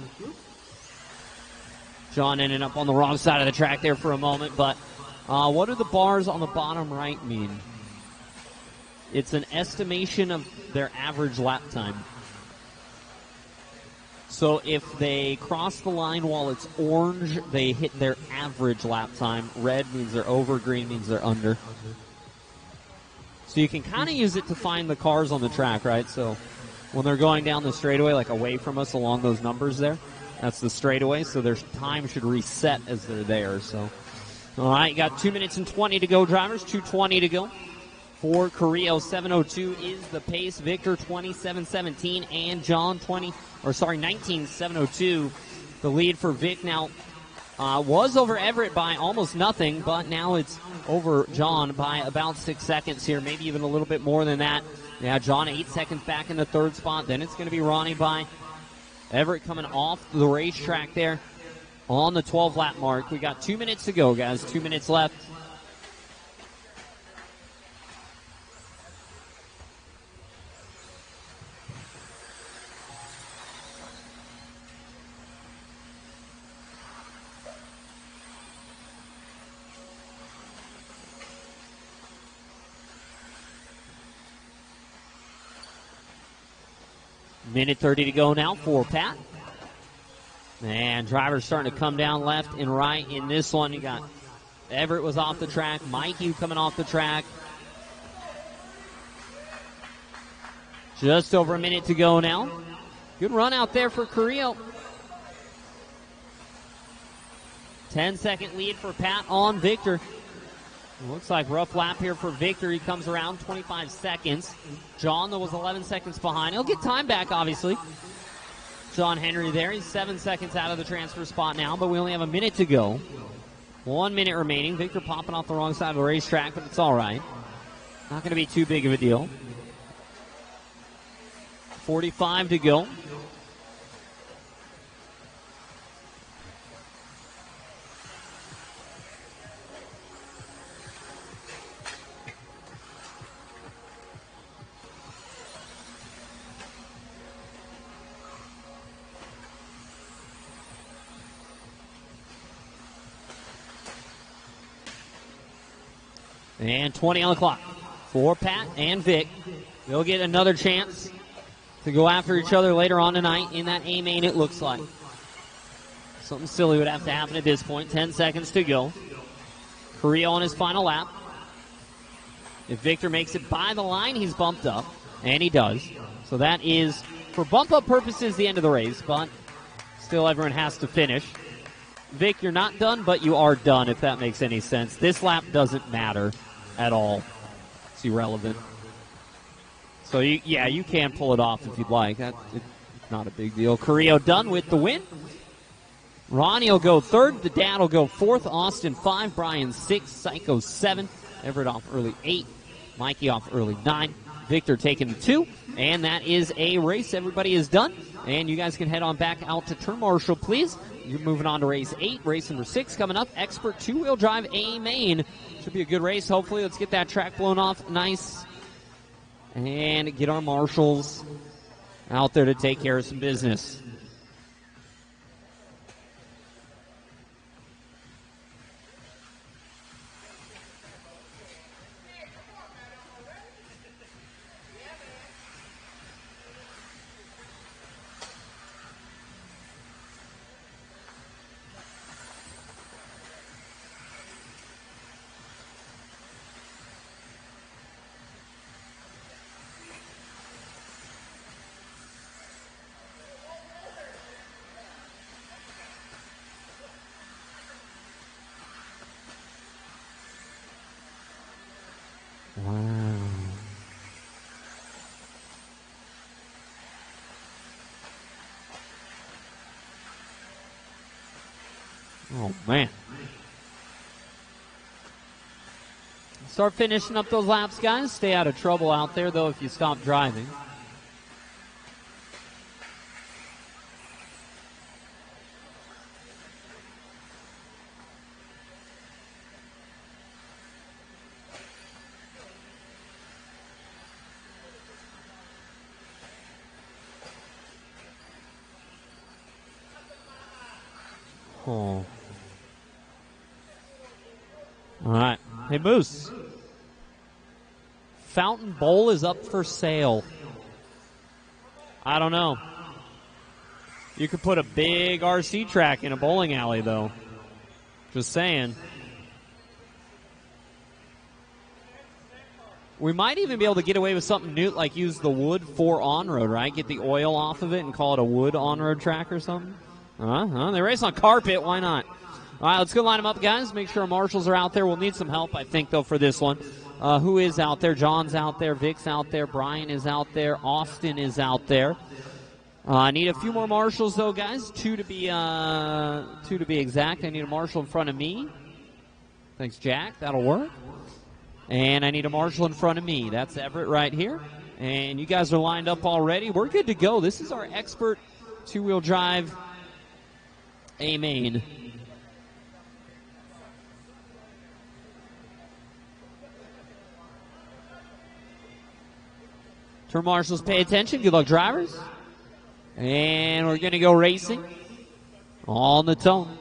John ended up on the wrong side of the track there for a moment. But what do the bars on the bottom right mean? It's an estimation of their average lap time. So if they cross the line while it's orange, they hit their average lap time. Red means they're over, green means they're under. So you can kind of use it to find the cars on the track, right? So when they're going down the straightaway, like away from us along those numbers there, that's the straightaway. So their time should reset as they're there. So, all right, you got 2 minutes and 20 to go, drivers. 2:20 to go. for Carrillo. 7:02 is the pace. Victor 27-17 and John 19-7:02. The lead for Vic now was over Everett by almost nothing, but now it's over John by about 6 seconds here, maybe even a little bit more than that. Yeah, John 8 seconds back in the third spot. Then it's going to be Ronnie by Everett coming off the racetrack there on the 12-lap mark. We got 2 minutes to go, guys. 2 minutes left. Minute 30 to go now for Pat. And drivers starting to come down left and right in this one. You got Everett was off the track. Mikey coming off the track. Just over a minute to go now. Good run out there for Carrillo. 10-second lead for Pat on Victor. Looks like rough lap here for Victor. He comes around 25 seconds. John, though, was 11 seconds behind. He'll get time back, obviously. John Henry there. He's 7 seconds out of the transfer spot now, but we only have a minute to go. 1 minute remaining. Victor popping off the wrong side of the racetrack, but it's all right. Not going to be too big of a deal. 45 to go. And 20 on the clock for Pat and Vic. They'll get another chance to go after each other later on tonight in that A main, it looks like. Something silly would have to happen at this point. 10 seconds to go. Carrillo on his final lap. If Victor makes it by the line, he's bumped up. And he does. So that is, for bump-up purposes, the end of the race. But still, everyone has to finish. Vic, you're not done, but you are done, if that makes any sense. This lap doesn't matter at all. It's irrelevant. So, you can pull it off if you'd like. It's not a big deal. Carrillo done with the win. Ronnie will go third. The dad will go fourth. Austin 5. Brian 6. Psycho 7. Everett off early 8. Mikey off early 9. Victor taking 2. And that is a race. Everybody is done. And you guys can head on back out to turn marshal, please. You're moving on to race 8. Race number 6 coming up. Expert two-wheel drive A main. Should be a good race, hopefully. Let's get that track blown off nice. And get our marshals out there to take care of some business. Wow. Oh, man. Start finishing up those laps, guys. Stay out of trouble out there, though, if you stop driving. Oh. All right. Hey, Moose. Fountain Bowl is up for sale. I don't know. You could put a big RC track in a bowling alley, though. Just saying. We might even be able to get away with something new, like use the wood for on-road, right? Get the oil off of it and call it a wood on-road track or something. They race on carpet. Why not? All right, let's go line them up, guys. Make sure our marshals are out there. We'll need some help, I think, though, for this one. who is out there. John's out there. Vic's out there. Brian is out there. Austin is out there. I need a few more marshals, though, guys. Two to be exact. I need a marshal in front of me. Thanks, Jack. That'll work. And I need a marshal in front of me. That's Everett right here. And you guys are lined up already. We're good to go. This is our expert two-wheel drive A-main. Turn marshals, pay attention. Good luck, drivers. And we're going to go racing on the tone.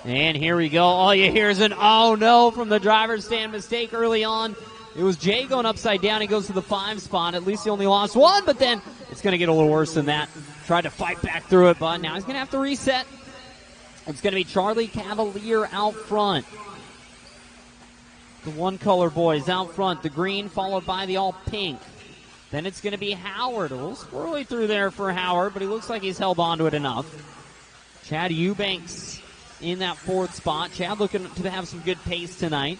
And here we go. All you hear is an oh no from the driver's stand. Mistake early on. It was Jay going upside down. He goes to the 5 spot. At least he only lost one, but then it's going to get a little worse than that. Tried to fight back through it, but now he's going to have to reset. It's going to be Charlie Cavalier out front. The one-color boys out front. The green followed by the all-pink. Then it's going to be Howard. A little squirrely through there for Howard, but he looks like he's held on to it enough. Chad Eubanks in that 4th spot. Chad looking to have some good pace tonight.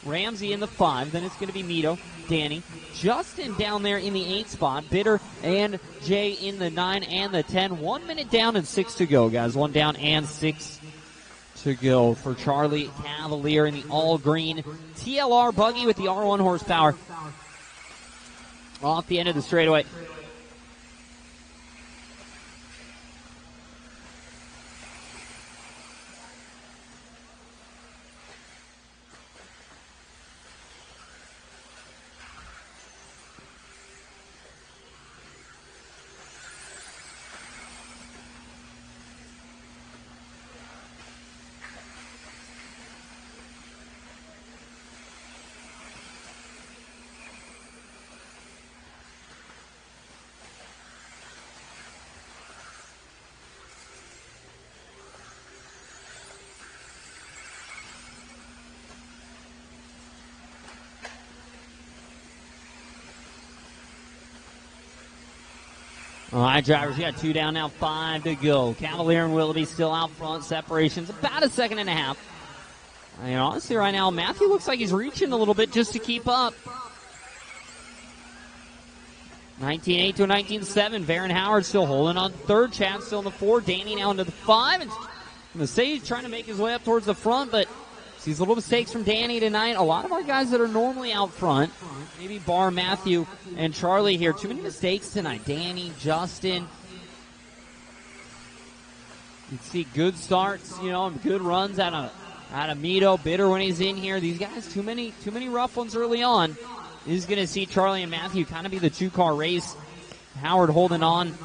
Ramsey in the 5. Then it's going to be Mito, Danny. Justin down there in the 8 spot. Bitter and Jay in the 9 and the 10. 1 minute down and 6 to go, guys. 1 down and 6 to go for Charlie Cavalier in the all-green TLR Buggy with the R1 horsepower. Off the end of the straightaway. All right, drivers, you got 2 down now, 5 to go. Cavalier and Willoughby still out front. Separation's about a second and a half. Honestly, right now, Matthew looks like he's reaching a little bit just to keep up. 19-8 to a 19-7. Varen Howard still holding on 3rd. Chad still in the 4. Danny now into the 5. And I'm going to say he's trying to make his way up towards the front, but sees little mistakes from Danny tonight. A lot of our guys that are normally out front, maybe bar Matthew and Charlie here. Too many mistakes tonight. Danny, Justin. You can see good starts, and good runs out of Mito. Bitter when he's in here. These guys, too many rough ones early on. This is going to see Charlie and Matthew kind of be the 2-car race. Howard holding on,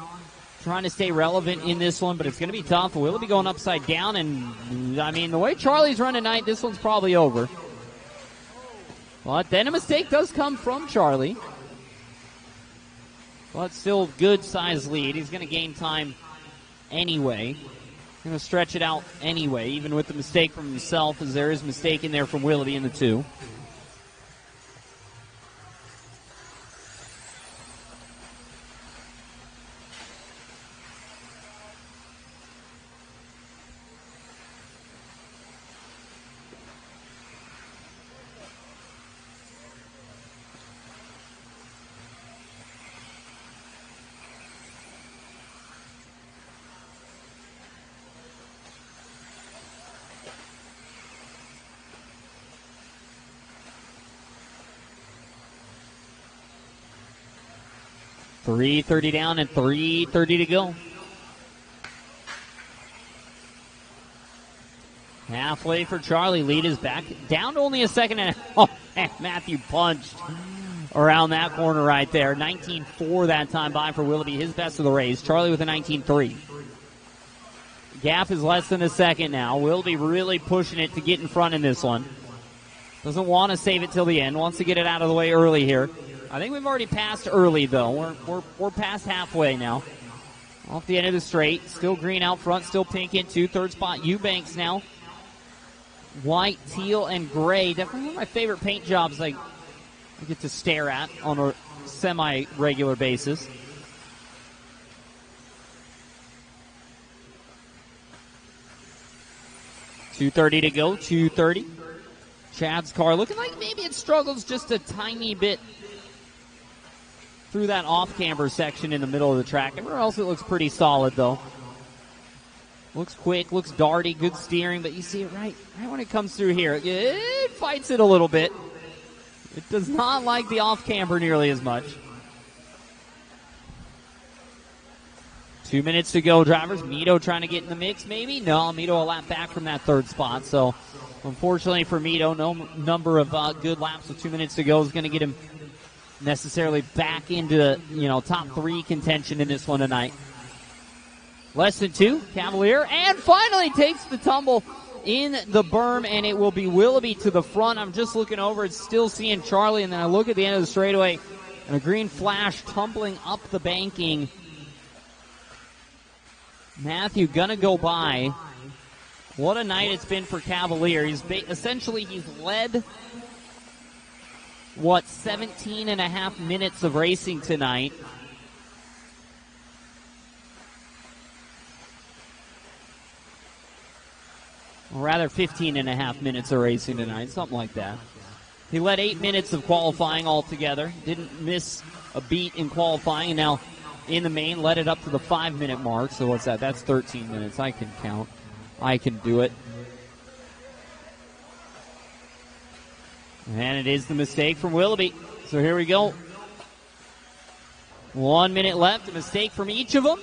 trying to stay relevant in this one, but it's going to be tough. Willoughby going upside down, and the way Charlie's running tonight, this one's probably over. But then a mistake does come from Charlie. But still good size lead. He's going to gain time anyway. Going to stretch it out anyway, even with the mistake from himself, as there is a mistake in there from Willoughby in the 2. .330 down and 3:30 to go. Halfway for Charlie. Lead is back down to only a second and a half. Oh, man, Matthew punched around that corner right there. 19.4 that time by for Willoughby. His best of the race. Charlie with a 19.3. Gap is less than a second now. Willoughby really pushing it to get in front in this one. Doesn't want to save it till the end. Wants to get it out of the way early here. I think we've already passed early, though. We're past halfway now. Off the end of the straight. Still green out front. Still pink in 2. 3rd spot, Eubanks now. White, teal, and gray. Definitely one of my favorite paint jobs I get to stare at on a semi-regular basis. 2:30 to go, 2:30. Chad's car looking like maybe it struggles just a tiny bit through that off-camber section in the middle of the track. Everywhere else it looks pretty solid, though. Looks quick, looks darty, good steering, but you see it right when it comes through here. It fights it a little bit. It does not like the off-camber nearly as much. 2 minutes to go, drivers. Mito trying to get in the mix, maybe? No, Mito a lap back from that third spot. So, unfortunately for Mito, no number of good laps with 2 minutes to go is going to get him necessarily back into, top 3 contention in this one tonight. Less than 2, Cavalier, and finally takes the tumble in the berm, and it will be Willoughby to the front. I'm just looking over, it's still seeing Charlie, and then I look at the end of the straightaway, and a green flash tumbling up the banking. Matthew gonna go by. What a night it's been for Cavalier. He's led 17 and a half minutes of racing tonight. Or rather 15 and a half minutes of racing tonight, something like that. He led 8 minutes of qualifying altogether. Didn't miss a beat in qualifying, and now in the main, led it up to the 5-minute mark. So what's that? That's 13 minutes. I can count. I can do it. And it is the mistake from Willoughby. So here we go. 1 minute left. A mistake from each of them.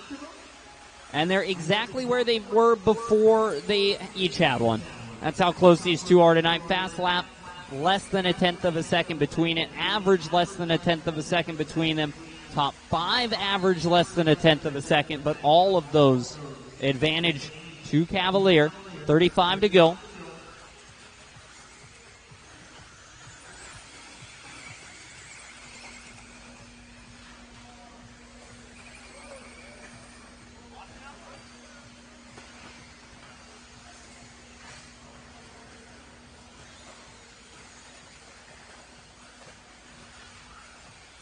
And they're exactly where they were before they each had one. That's how close these two are tonight. Fast lap, less than a tenth of a second between it. Average, less than a tenth of a second between them. Top 5 average less than a tenth of a second, but all of those advantage to Cavalier. 35 to go.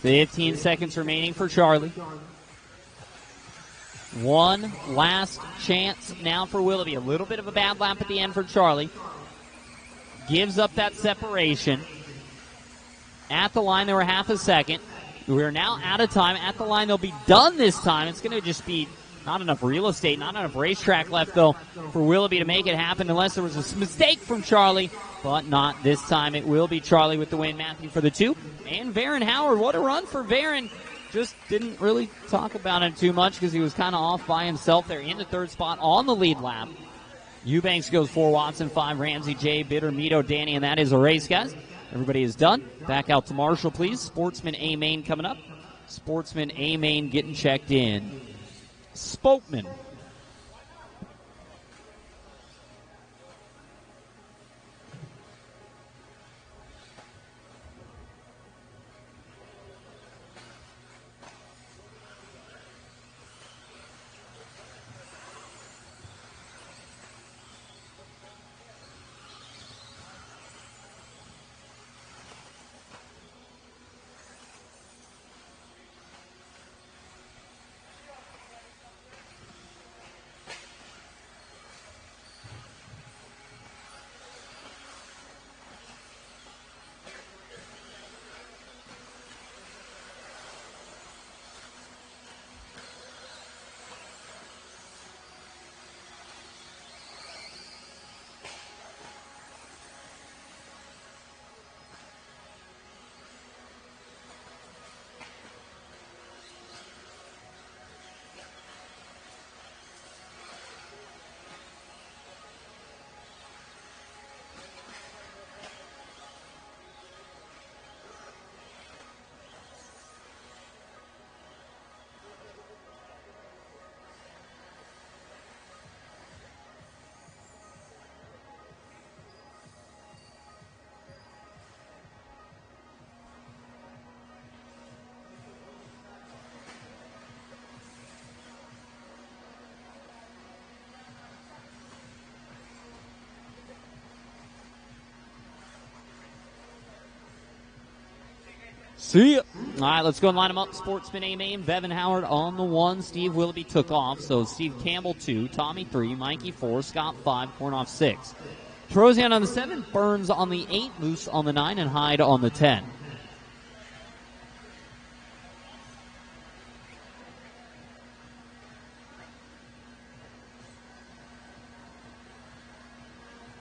$15 seconds remaining for Charlie. One last chance now for Willoughby. A little bit of a bad lap at the end for Charlie. Gives up that separation. At the line, they were half a second. We're now out of time. At the line, they'll be done this time. It's going to just be not enough real estate, not enough racetrack left, though, for Willoughby to make it happen unless there was a mistake from Charlie. But not this time. It will be Charlie with the win. Matthew for the 2. And Varon Howard. What a run for Varon. Just didn't really talk about it too much because he was kind of off by himself there in the third spot on the lead lap. Eubanks goes 4, Watson 5, Ramsey, Jay, Bitter, Mito, Danny, and that is a race, guys. Everybody is done. Back out to Marshall, please. Sportsman A main coming up. Sportsman A main getting checked in. Spokeman. See ya. All right, let's go and line them up. Sportsman A main, Bevan Howard on the 1. Steve Willoughby took off. So Steve Campbell 2, Tommy 3, Mikey 4, Scott 5, Kornoff 6. Trozian on the 7, Burns on the 8, Moose on the 9, and Hyde on the 10.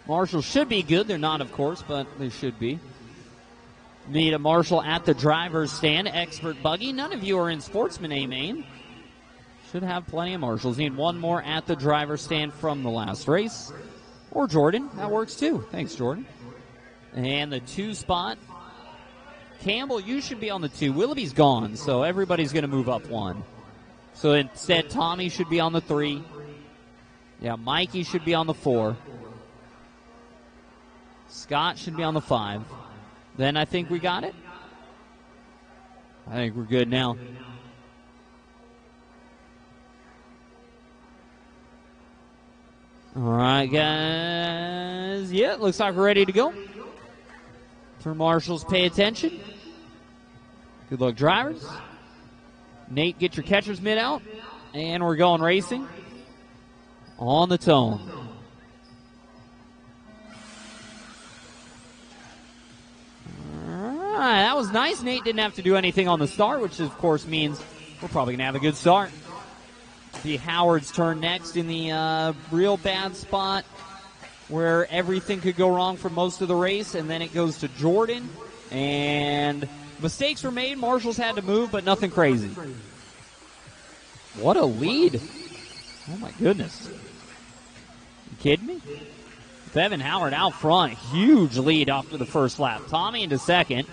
Marshall should be good. They're not, of course, but they should be. Need a Marshall at the driver's stand. Expert Buggy. None of you are in Sportsman A main. Should have plenty of Marshalls. Need one more at the driver's stand from the last race. Or Jordan. That works too. Thanks, Jordan. And the 2 spot. Campbell, you should be on the 2. Willoughby's gone, so everybody's going to move up 1. So instead, Tommy should be on the 3. Yeah, Mikey should be on the 4. Scott should be on the 5. Then I think we got it. I think we're good now. All right, guys. Yeah, looks like we're ready to go. For Marshals, pay attention. Good luck, drivers. Nate, get your catcher's mitt out. And we're going racing on the tone. All right, that was nice. Nate didn't have to do anything on the start, which of course means we're probably going to have a good start. Be Howard's turn next in the real bad spot where everything could go wrong for most of the race, and then it goes to Jordan, and mistakes were made. Marshals had to move, but nothing crazy. What a lead. Oh, my goodness. You kidding me? Bevan Howard out front. Huge lead after the first lap. Tommy into second.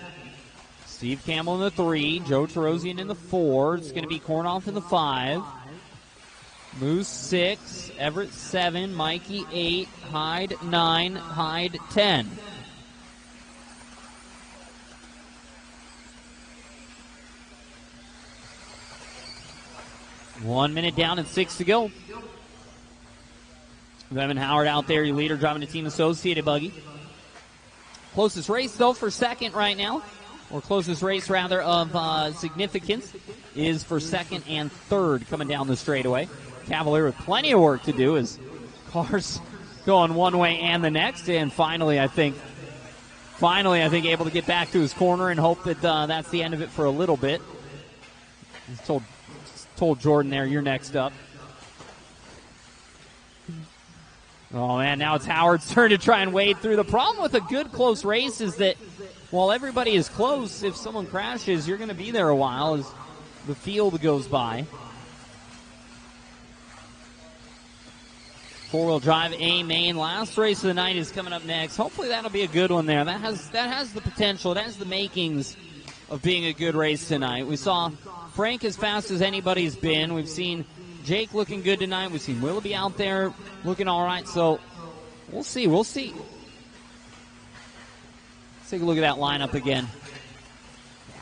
Steve Campbell in the 3. Joe Tarosian in the 4. It's going to be Kornoff in the 5. Moose 6. Everett 7. Mikey 8. Hyde 9. Hyde 10. One minute down and 6 to go. Bevan Howard out there, your leader, driving a Team Associated Buggy. Closest race, though, for second right now, or closest race, rather, of significance is for second and third coming down the straightaway. Cavalier with plenty of work to do as cars going one way and the next, and finally, I think, able to get back to his corner and hope that that's the end of it for a little bit. Told Jordan there, you're next up. Oh, man, now it's Howard's turn to try and wade through. The problem with a good close race is that while everybody is close, if someone crashes, you're going to be there a while as the field goes by. Four-wheel drive A main. Last race of the night is coming up next. Hopefully that'll be a good one there. That has the potential. It has the makings of being a good race tonight. We saw Frank as fast as anybody's been. We've seen Jake looking good tonight. We've seen Willoughby out there looking all right. So we'll see. Let's take a look at that lineup again.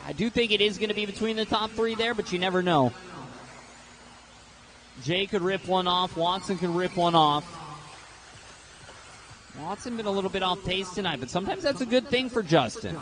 I do think it is going to be between the top 3 there, but you never know. Jay could rip one off. Watson could rip one off. Watson been a little bit off pace tonight, but sometimes that's a good thing for Justin.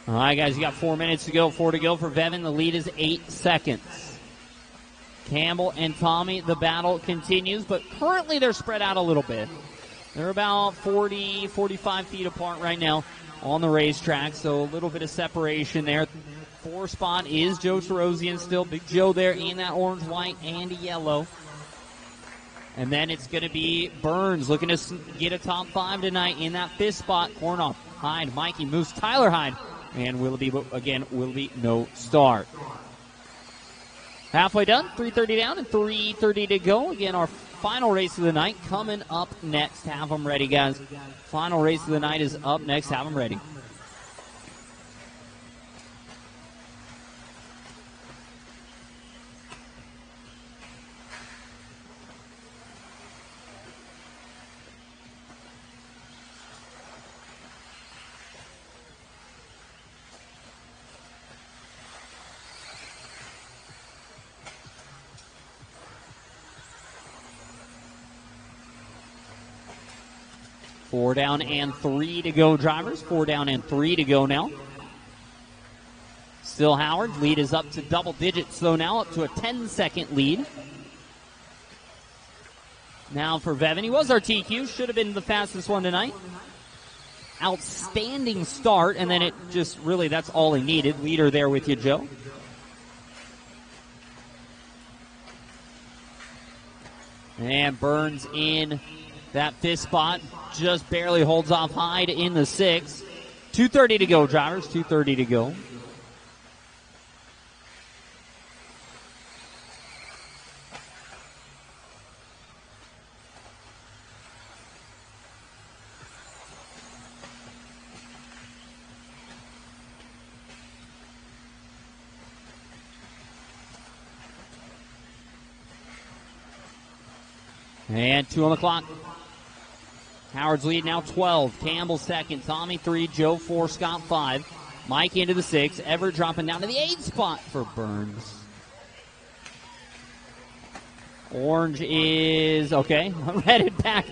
All right, guys, you got 4 minutes to go. 4 to go for Bevan. The lead is 8 seconds. Campbell and Tommy, the battle continues, but currently they're spread out a little bit. They're about 40, 45 feet apart right now on the racetrack, so a little bit of separation there. 4 spot is Joe Tarosian still. Big Joe there in that orange, white, and yellow. And then it's going to be Burns looking to get a top 5 tonight in that 5th spot. Kornoff, Hyde, Mikey, Moose, Tyler Hyde. And Willoughby, again, Willoughby, no start. Halfway done, 3:30 down and 3:30 to go. Again, our final race of the night coming up next. Have them ready, guys. Final race of the night is up next. Have them ready. 4 down and 3 to go, drivers. 4 down and 3 to go now. Still Howard. Lead is up to double digits, though, now up to a 10-second lead. Now for Vevin. He was our TQ. Should have been the fastest one tonight. Outstanding start, and then it just really, that's all he needed. Leader there with you, Joe. And Burns in that fifth spot. Just barely holds off Hyde in the 6th. 2:30 to go, drivers. 2:30 to go. And 2 on the clock. Howard's lead now 12. Campbell second. Tommy 3. Joe 4. Scott 5. Mike into the 6. Everett dropping down to the 8th spot for Burns. Orange is, okay, headed back.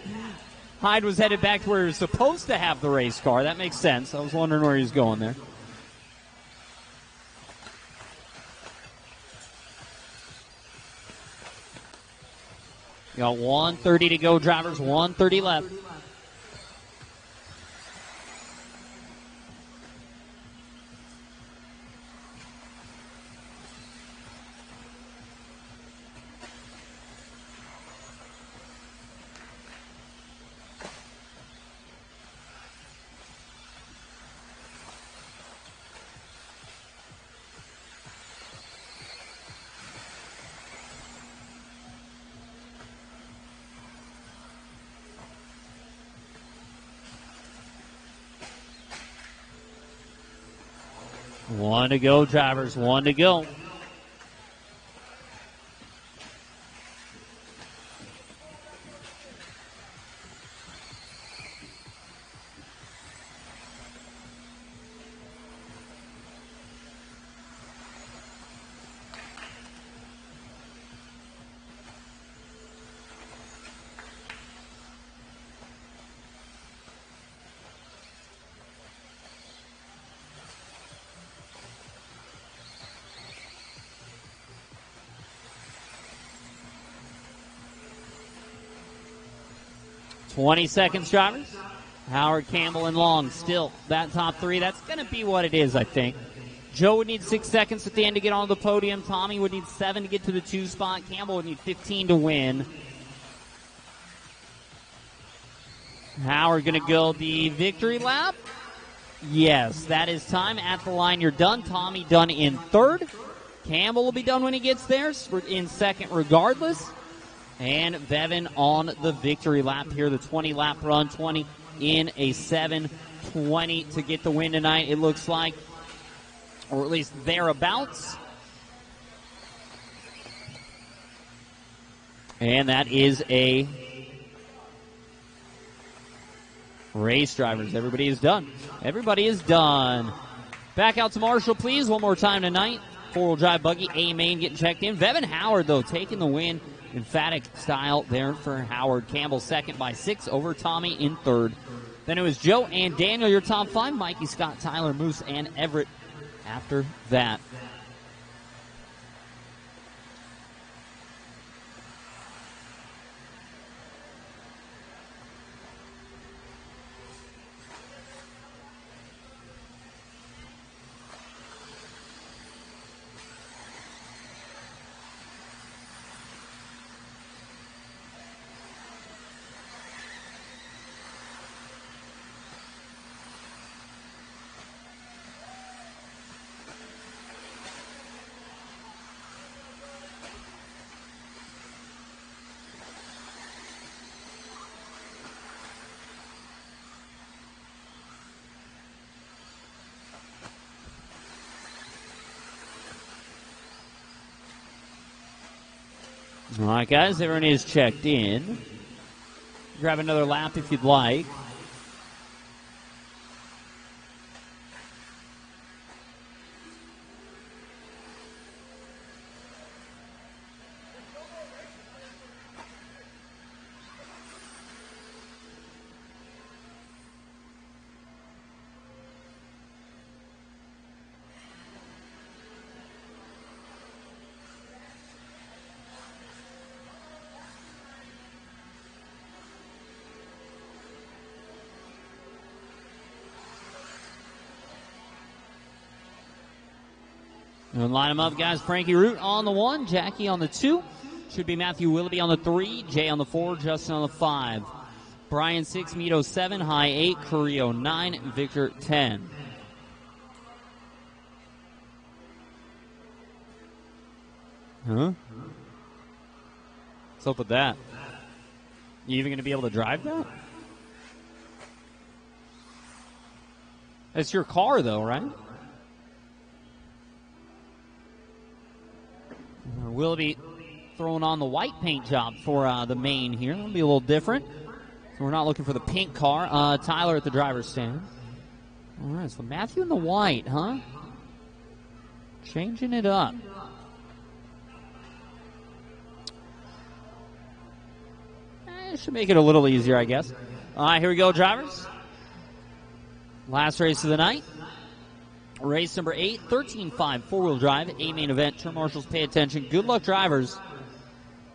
Hyde was headed back to where he was supposed to have the race car. That makes sense. I was wondering where he was going there. You got 1:30 to go, drivers. 1:30 left. One to go, drivers. 1 to go. $20 seconds, drivers. Howard, Campbell, and Long still that top 3. That's going to be what it is, I think. Joe would need 6 seconds at the end to get on the podium. Tommy would need 7 to get to the 2 spot. Campbell would need 15 to win. Howard going to go the victory lap. Yes, that is time. At the line, you're done. Tommy done in 3rd. Campbell will be done when he gets there. In 2nd regardless. And Vevin on the victory lap here, the 20-lap run, 20 in a 7:20 to get the win tonight, it looks like, or at least thereabouts. And that is a race, drivers. Everybody is done. Everybody is done. Back out to Marshall, please, one more time tonight. 4-wheel drive buggy, A-main getting checked in. Vevin Howard, though, taking the win. Emphatic style there for Howard. Campbell 2nd by 6 over Tommy in 3rd. Then it was Joe and Daniel, your top 5. Mikey, Scott, Tyler, Moose, and Everett after that. All right, guys, everyone is checked in. Grab another lap if you'd like. And line them up, guys. Frankie Root on the 1, Jackie on the 2. Should be Matthew Willoughby on the 3, Jay on the 4, Justin on the 5. Brian 6, Mito 7, High 8, Carrillo 9, Victor 10. Huh? What's up with that? You even going to be able to drive that? It's your car, though, right? Willoughby throwing on the white paint job for the main here. That'll be a little different. So we're not looking for the pink car. Tyler at the driver's stand. All right, so Matthew in the white, huh? Changing it up. Should make it a little easier, I guess. All right, here we go, drivers. Last race of the night. Race number 8, 13.5 four-wheel drive, A main event. Turn marshals, pay attention. Good luck, drivers.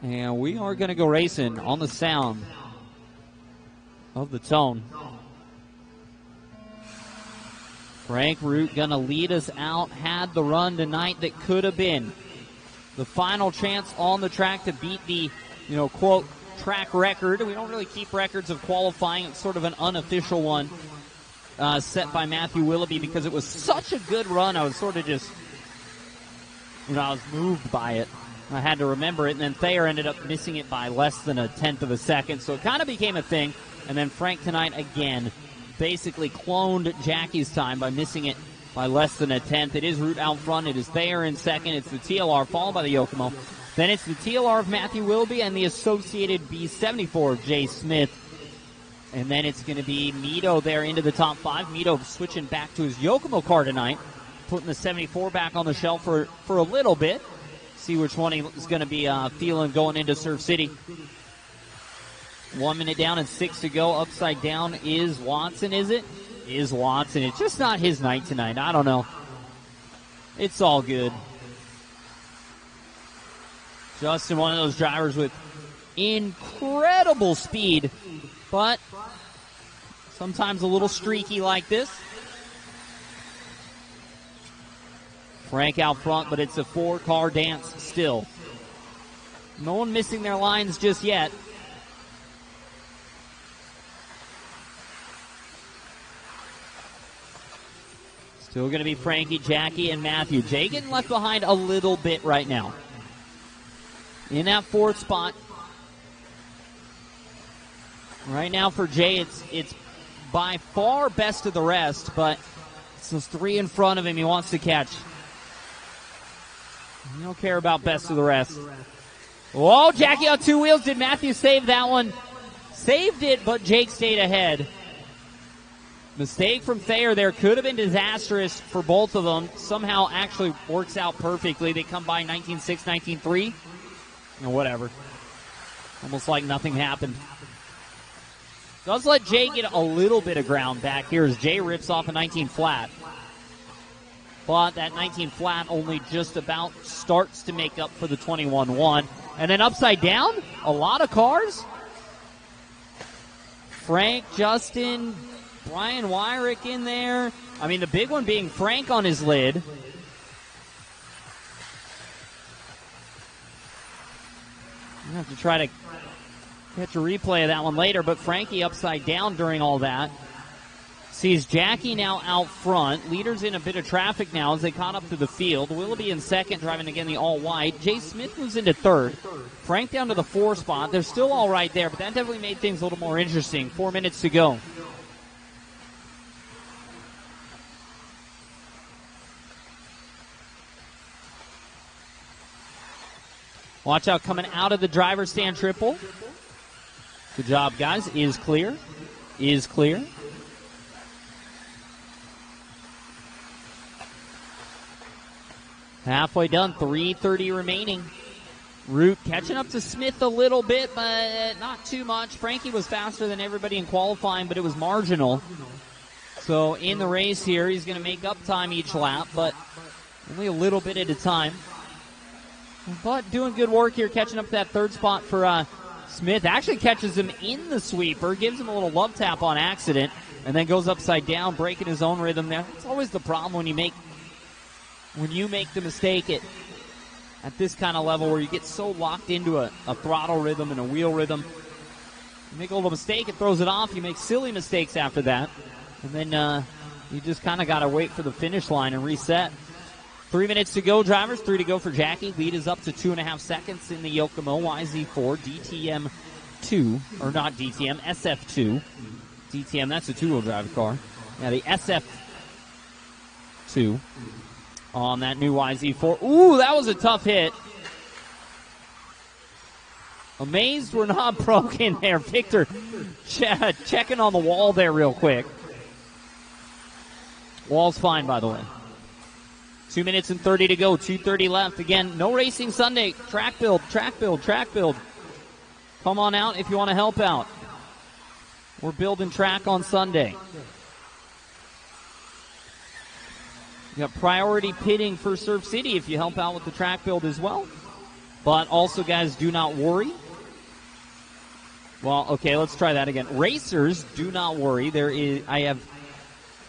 And we are going to go racing on the sound of the tone. Frank Root going to lead us out. Had the run tonight that could have been the final chance on the track to beat the, quote, track record. We don't really keep records of qualifying. It's sort of an unofficial one set by Matthew Willoughby because it was such a good run. I was sort of just, I was moved by it. I had to remember it, and then Thayer ended up missing it by less than a tenth of a second, so it kind of became a thing. And then Frank tonight, again, basically cloned Jackie's time by missing it by less than a tenth. It is Root out front. It is Thayer in second. It's the TLR, followed by the Yokomo. Then it's the TLR of Matthew Willoughby and the associated B74 of Jay Smith. And then it's going to be Mito there into the top 5. Mito switching back to his Yokomo car tonight, putting the 74 back on the shelf for a little bit. See which one he's going to be feeling going into Surf City. 1 minute down and 6 to go. Upside down is Watson, is it? Is Watson. It's just not his night tonight. I don't know. It's all good. Justin, one of those drivers with incredible speed, but sometimes a little streaky like this. Frank out front, but it's a 4-car dance still. No one missing their lines just yet. Still going to be Frankie, Jackie, and Matthew. Jay getting left behind a little bit right now. In that 4th spot. Right now for Jay, it's by far best of the rest, but it's those 3 in front of him he wants to catch. You don't care about best of the rest. Whoa, Jackie on 2 wheels. Did Matthew save that one? Saved it, but Jake stayed ahead. Mistake from Thayer there. Could have been disastrous for both of them. Somehow actually works out perfectly. They come by 19.6, 19.3. Whatever. Almost like nothing happened. Does let Jay get a little bit of ground back here as Jay rips off a 19 flat. But that 19 flat only just about starts to make up for the 21-1. And then upside down, a lot of cars. Frank, Justin, Brian Wyrick in there. I mean, the big one being Frank on his lid. I'm going to have to try to catch a replay of that one later, but Frankie upside down during all that. Sees Jackie now out front. Leaders in a bit of traffic now as they caught up to the field. Willoughby in second, driving again the all-white. Jay Smith moves into third. Frank down to the 4 spot. They're still all right there, but that definitely made things a little more interesting. 4 minutes to go. Watch out coming out of the driver's stand triple. Good job, guys. Is clear. Is clear. Halfway done. 3:30 remaining. Root catching up to Smith a little bit, but not too much. Frankie was faster than everybody in qualifying, but it was marginal. So in the race here, he's going to make up time each lap, but only a little bit at a time. But doing good work here, catching up to that 3rd spot for Smith. Actually catches him in the sweeper, gives him a little love tap on accident, and then goes upside down, breaking his own rhythm there. It's always the problem when you make when you make the mistake at this kind of level where you get so locked into a throttle rhythm and a wheel rhythm, you make a little mistake, it throws it off. You make silly mistakes after that, and then you just kind of got to wait for the finish line and reset. 3 minutes to go, drivers. 3 to go for Jackie. Lead is up to 2.5 seconds in the Yokomo YZ4 DTM2, or not DTM, SF2. DTM, that's a two-wheel drive car. Yeah, the SF2 on that new YZ4. Ooh, that was a tough hit. Amazed we're not broken there. Victor checking on the wall there real quick. Wall's fine, by the way. 2 minutes and 30 to go. 2:30 left. Again, no racing Sunday. Track build, track build, track build. Come on out if you want to help out. We're building track on Sunday. You got priority pitting for Surf City if you help out with the track build as well. But also, guys, do not worry. Well, okay, let's try that again. Racers, do not worry. I have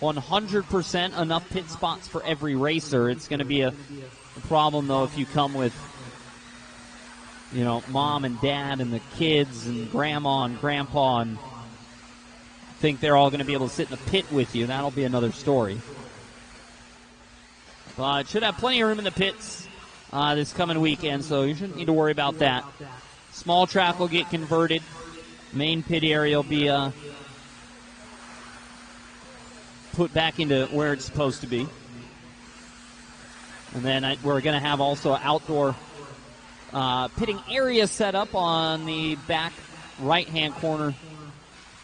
100% enough pit spots for every racer. It's going to be a problem, though, if you come with, mom and dad and the kids and grandma and grandpa and think they're all going to be able to sit in the pit with you. That'll be another story. But should have plenty of room in the pits this coming weekend, so you shouldn't need to worry about that. Small track will get converted. Main pit area will be put back into where it's supposed to be. And then we're going to have also an outdoor pitting area set up on the back right-hand corner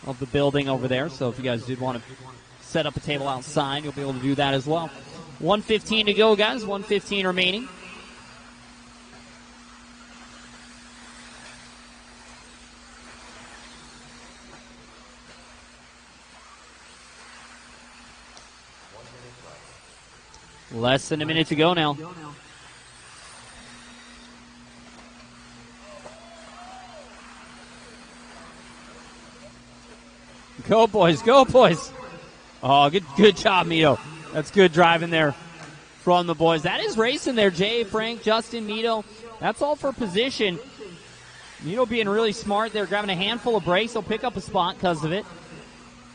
of the building over there. So if you guys did want to set up a table outside, you'll be able to do that as well. 1:15 to go, guys. 1:15 remaining. Less than a minute to go now. Go, boys. Go, boys. Oh, good job, Mito. That's good driving there from the boys. That is racing there, Jay, Frank, Justin, Mito. That's all for position. Mito being really smart there, grabbing a handful of brakes. He'll pick up a spot because of it.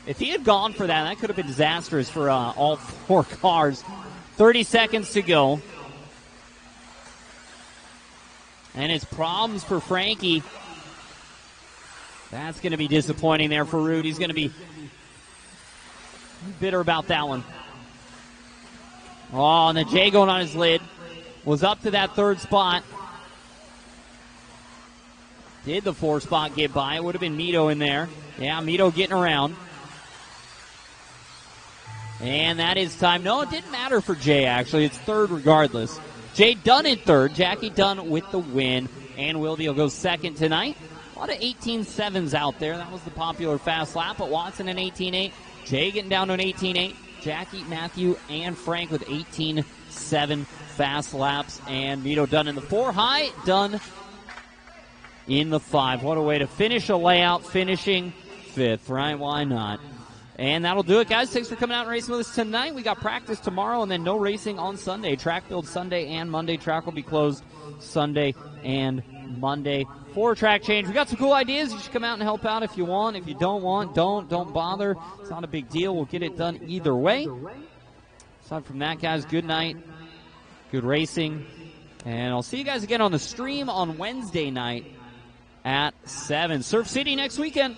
If he had gone for that could have been disastrous for all four cars. 30 seconds to go. And it's problems for Frankie. That's going to be disappointing there for Rude. He's going to be bitter about that one. Oh, and the J going on his lid. Was up to that third spot. Did the 4 spot get by? It would have been Mito in there. Yeah, Mito getting around. And that is time. No, it didn't matter for Jay, actually. It's third regardless. Jay Dunn in third. Jackie Dunn with the win. And Wilde will go second tonight. A lot of 18.7s out there. That was the popular fast lap. But Watson an 18.8. Jay getting down to an 18.8. Jackie, Matthew, and Frank with 18.7 fast laps. And Mito Dunn in the 4 high. Dunn in the 5. What a way to finish a layout, finishing 5th, right? Why not? And that'll do it, guys. Thanks for coming out and racing with us tonight. We got practice tomorrow and then no racing on Sunday. Track build Sunday and Monday. Track will be closed Sunday and Monday for a track change. We got some cool ideas. You should come out and help out if you want. If you don't want, don't bother. It's not a big deal. We'll get it done either way. Aside from that, guys, good night. Good racing. And I'll see you guys again on the stream on Wednesday night at 7. Surf City next weekend.